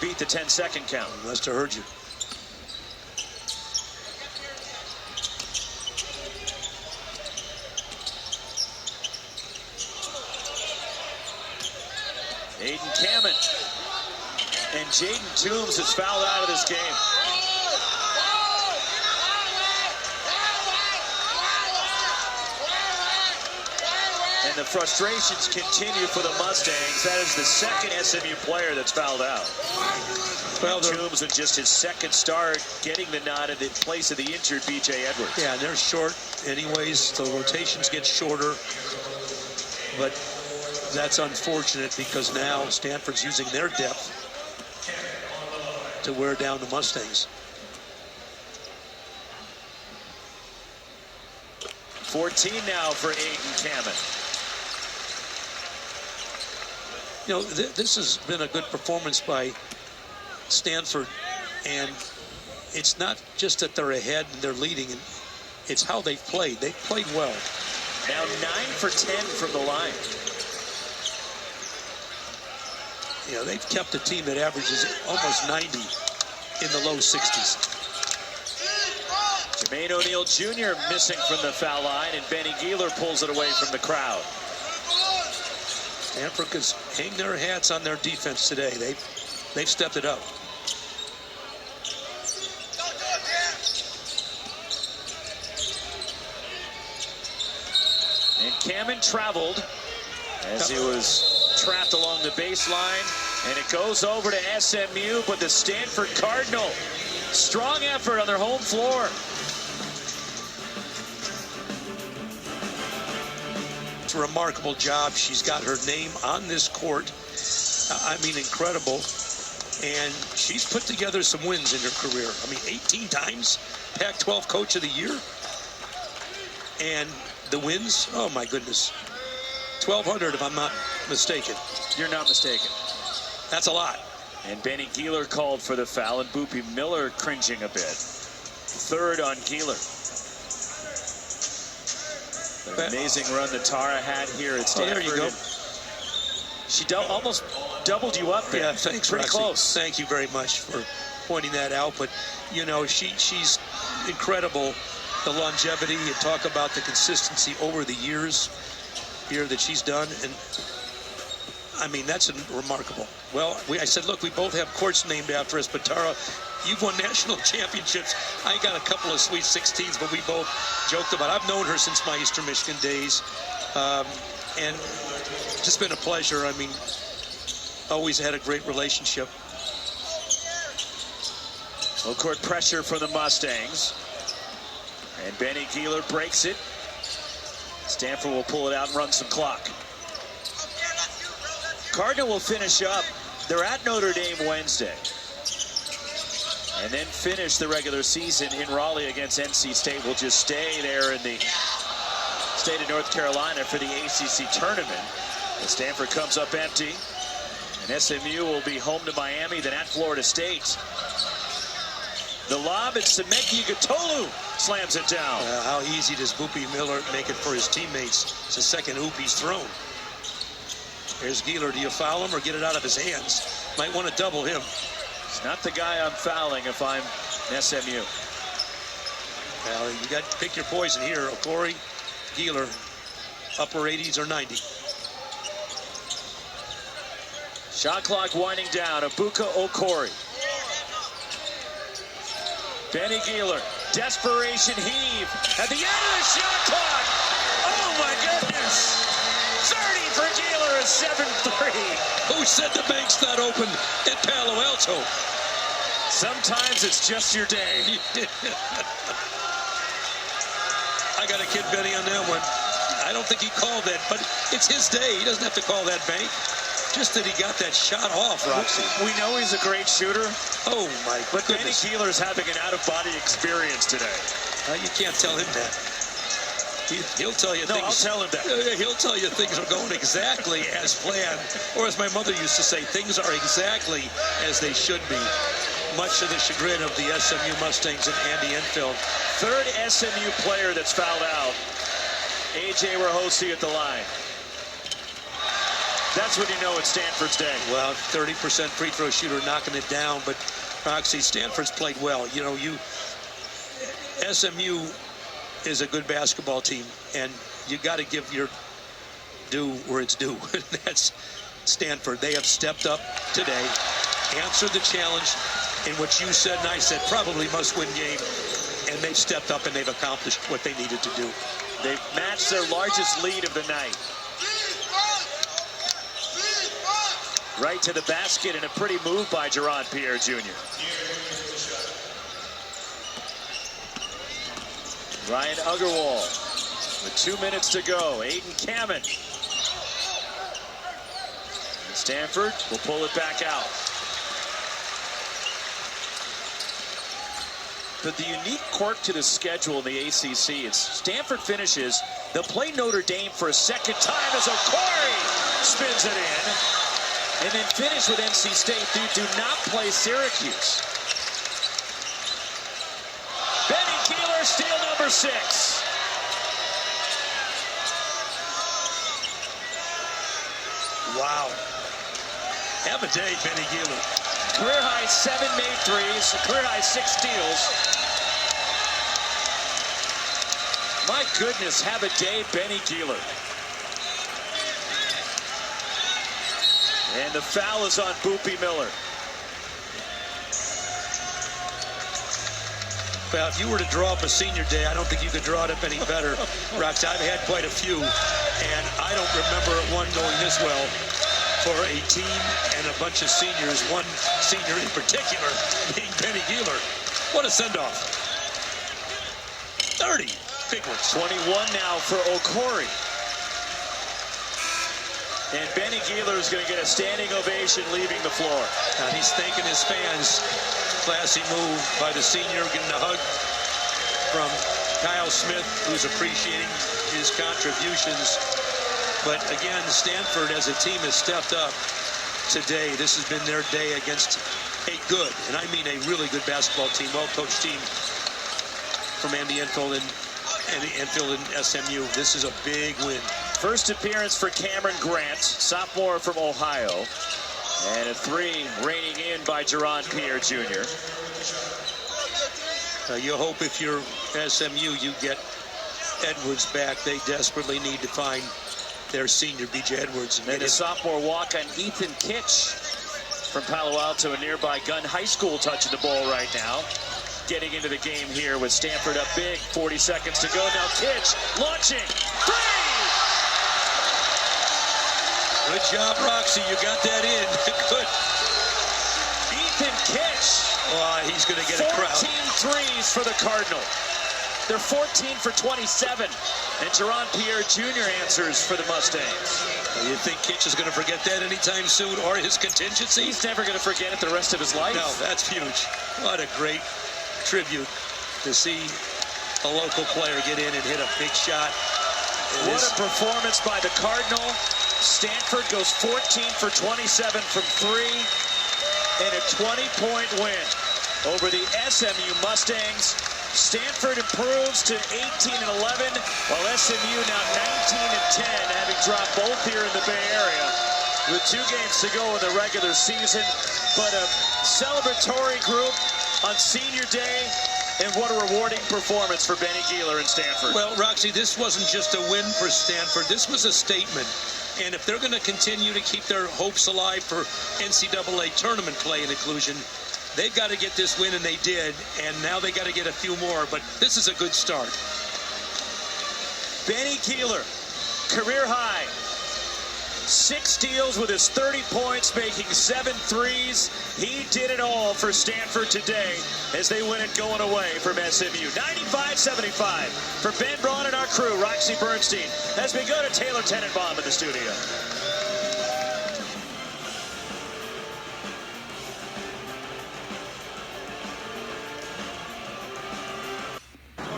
Beat the 10-second count. Must have heard you. Aiden Kamen. And Jaden Toombs is fouled out of this game. And the frustrations continue for the Mustangs. That is the second SMU player that's fouled out. Well, Toombs with just his second start, getting the nod in place of the injured B.J. Edwards. Yeah, and they're short anyways, so rotations get shorter. But that's unfortunate because now Stanford's using their depth to wear down the Mustangs. 14 now for Aiden Kamen. You know, this has been a good performance by Stanford, and it's not just that they're ahead and they're leading, and it's how they've played. They've played well. Now 9 for 10 from the line. You know, they've kept a team that averages almost 90 in the low 60s. Jermaine O'Neal Jr. missing from the foul line, and Benny Gieler pulls it away from the crowd. Stanford has hang their hats on their defense today. They've stepped it up. And Kamen traveled as he was trapped along the baseline, and it goes over to SMU, but the Stanford Cardinal, strong effort on their home floor. It's a remarkable job. She's got her name on this court. I mean, incredible. And she's put together some wins in her career. I mean, 18 times Pac-12 Coach of the Year. And the wins, oh my goodness. 1,200 if I'm not mistaken. You're not mistaken. That's a lot. And Benny Gieler called for the foul, and Boopy Miller cringing a bit. Third on Gieler. An amazing run that Tara had here at Stanford. Oh, there you go. She almost doubled you up there. Yeah, thanks, Pretty Roxy. close. Thank you very much for pointing that out. But, you know, she's incredible. The longevity, you talk about the consistency over the years here that she's done. And, I mean, that's remarkable. Well, I said, look, we both have courts named after us, but Tara, you've won national championships. I got a couple of Sweet 16s, but we both joked about it. I've known her since my Eastern Michigan days. And just been a pleasure. I mean, always had a great relationship. Full court pressure from the Mustangs. And Benny Gieler breaks it. Stanford will pull it out and run some clock. Cardinal will finish up. They're at Notre Dame Wednesday. And then finish the regular season in Raleigh against NC State. Will just stay there in the state of North Carolina for the ACC tournament. And Stanford comes up empty. And SMU will be home to Miami, then at Florida State. The lob, it's Semeki Gatolu slams it down. How easy does Boopy Miller make it for his teammates? It's the second hoop he's thrown. Here's Gieler. Do you foul him or get it out of his hands? Might want to double him. It's not the guy I'm fouling if I'm SMU. Well, you got to pick your poison here. Okori, Gieler, upper 80s or 90. Shot clock winding down. Abuka Okori. Benny Gieler, desperation heave at the end of the shot clock. Oh my goodness. 30 for Gieler, a 7-3. Who said the bank's not open at Palo Alto? Sometimes it's just your day. I got to kid Benny on that one. I don't think he called that, but it's his day. He doesn't have to call that bank. Just that he got that shot off, Roxy. We know he's a great shooter. Oh, my But goodness. Benny Gieler's having an out-of-body experience today. You can't tell him that. He'll tell you No, things. I'll tell him that. He'll tell you things are going exactly as planned. Or as my mother used to say, things are exactly as they should be. much to the chagrin of the SMU Mustangs and Andy Enfield. Third SMU player that's fouled out. A.J. Rahosi at the line. That's when you know it's Stanford's day. Well, 30% free throw shooter knocking it down, but Roxy, Stanford's played well. You know, SMU is a good basketball team, and you got to give your due where it's due. That's Stanford. They have stepped up today, answered the challenge in what you said and I said, probably must-win game, and they've stepped up and they've accomplished what they needed to do. They've matched their largest lead of the night. Right to the basket, and a pretty move by Jerron Pierre Jr. Ryan Uggerwall with 2 minutes to go. Aiden Kamen. Stanford will pull it back out. But the unique quirk to the schedule in the ACC, it's Stanford finishes. They'll play Notre Dame for a second time as Okori spins it in. And then finish with NC State. Do not play Syracuse. Benny Keeler, steal number 6. Wow. Have a day, Benny Keeler. Career high 7 made threes, career high 6 steals. My goodness, have a day, Benny Keeler. And the foul is on Boopy Miller. Well, if you were to draw up a senior day, I don't think you could draw it up any better. Rox, I've had quite a few, and I don't remember one going this well for a team and a bunch of seniors, one senior in particular being Benny Keeler. What a send-off. 30. Big one. 21 now for Okori. And Benny Keeler is going to get a standing ovation leaving the floor. And he's thanking his fans. Classy move by the senior, getting a hug from Kyle Smith, who's appreciating his contributions. But again, Stanford as a team has stepped up today. This has been their day against a good, and I mean a really good basketball team, well-coached team from Andy Enfield and SMU. This is a big win. First appearance for Cameron Grant, sophomore from Ohio. And a 3 reining in by Jerron Pierre Jr. You hope if you're SMU, you get Edwards back. They desperately need to find their senior, B.J. Edwards. And a sophomore walk on Ethan Kitch from Palo Alto, a nearby Gunn High School, touching the ball right now. Getting into the game here with Stanford up big. 40 seconds to go. Now Kitch launching. 3! Good job, Roxy. You got that in. Good. Ethan Kitch. Oh, he's going to get a crowd. 14 threes for the Cardinal. They're 14 for 27. And Jerron Pierre Jr. answers for the Mustangs. You think Kitch is going to forget that anytime soon, or his contingency? He's never going to forget it the rest of his life. No, that's huge. What a great tribute to see a local player get in and hit a big shot. What a performance by the Cardinal. Stanford goes 14 for 27 from 3 and a 20-point win over the SMU Mustangs. Stanford improves to 18-11, while SMU now 19-10, having dropped both here in the Bay Area with 2 games to go in the regular season. But a celebratory group on senior day, and what a rewarding performance for Benny Keeler and Stanford. Well, Roxy, this wasn't just a win for Stanford. This was a statement. And if they're going to continue to keep their hopes alive for NCAA tournament play and inclusion, they've got to get this win, and they did. And now they got to get a few more. But this is a good start. Benny Keeler, career high. 6 steals with his 30 points, making 7 threes. He did it all for Stanford today as they win it going away from SMU. 95-75 for Ben Braun and our crew, Roxy Bernstein, as we go to Taylor Tenenbaum in the studio.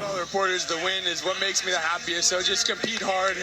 All the reporters, the win is what makes me the happiest. So just compete hard.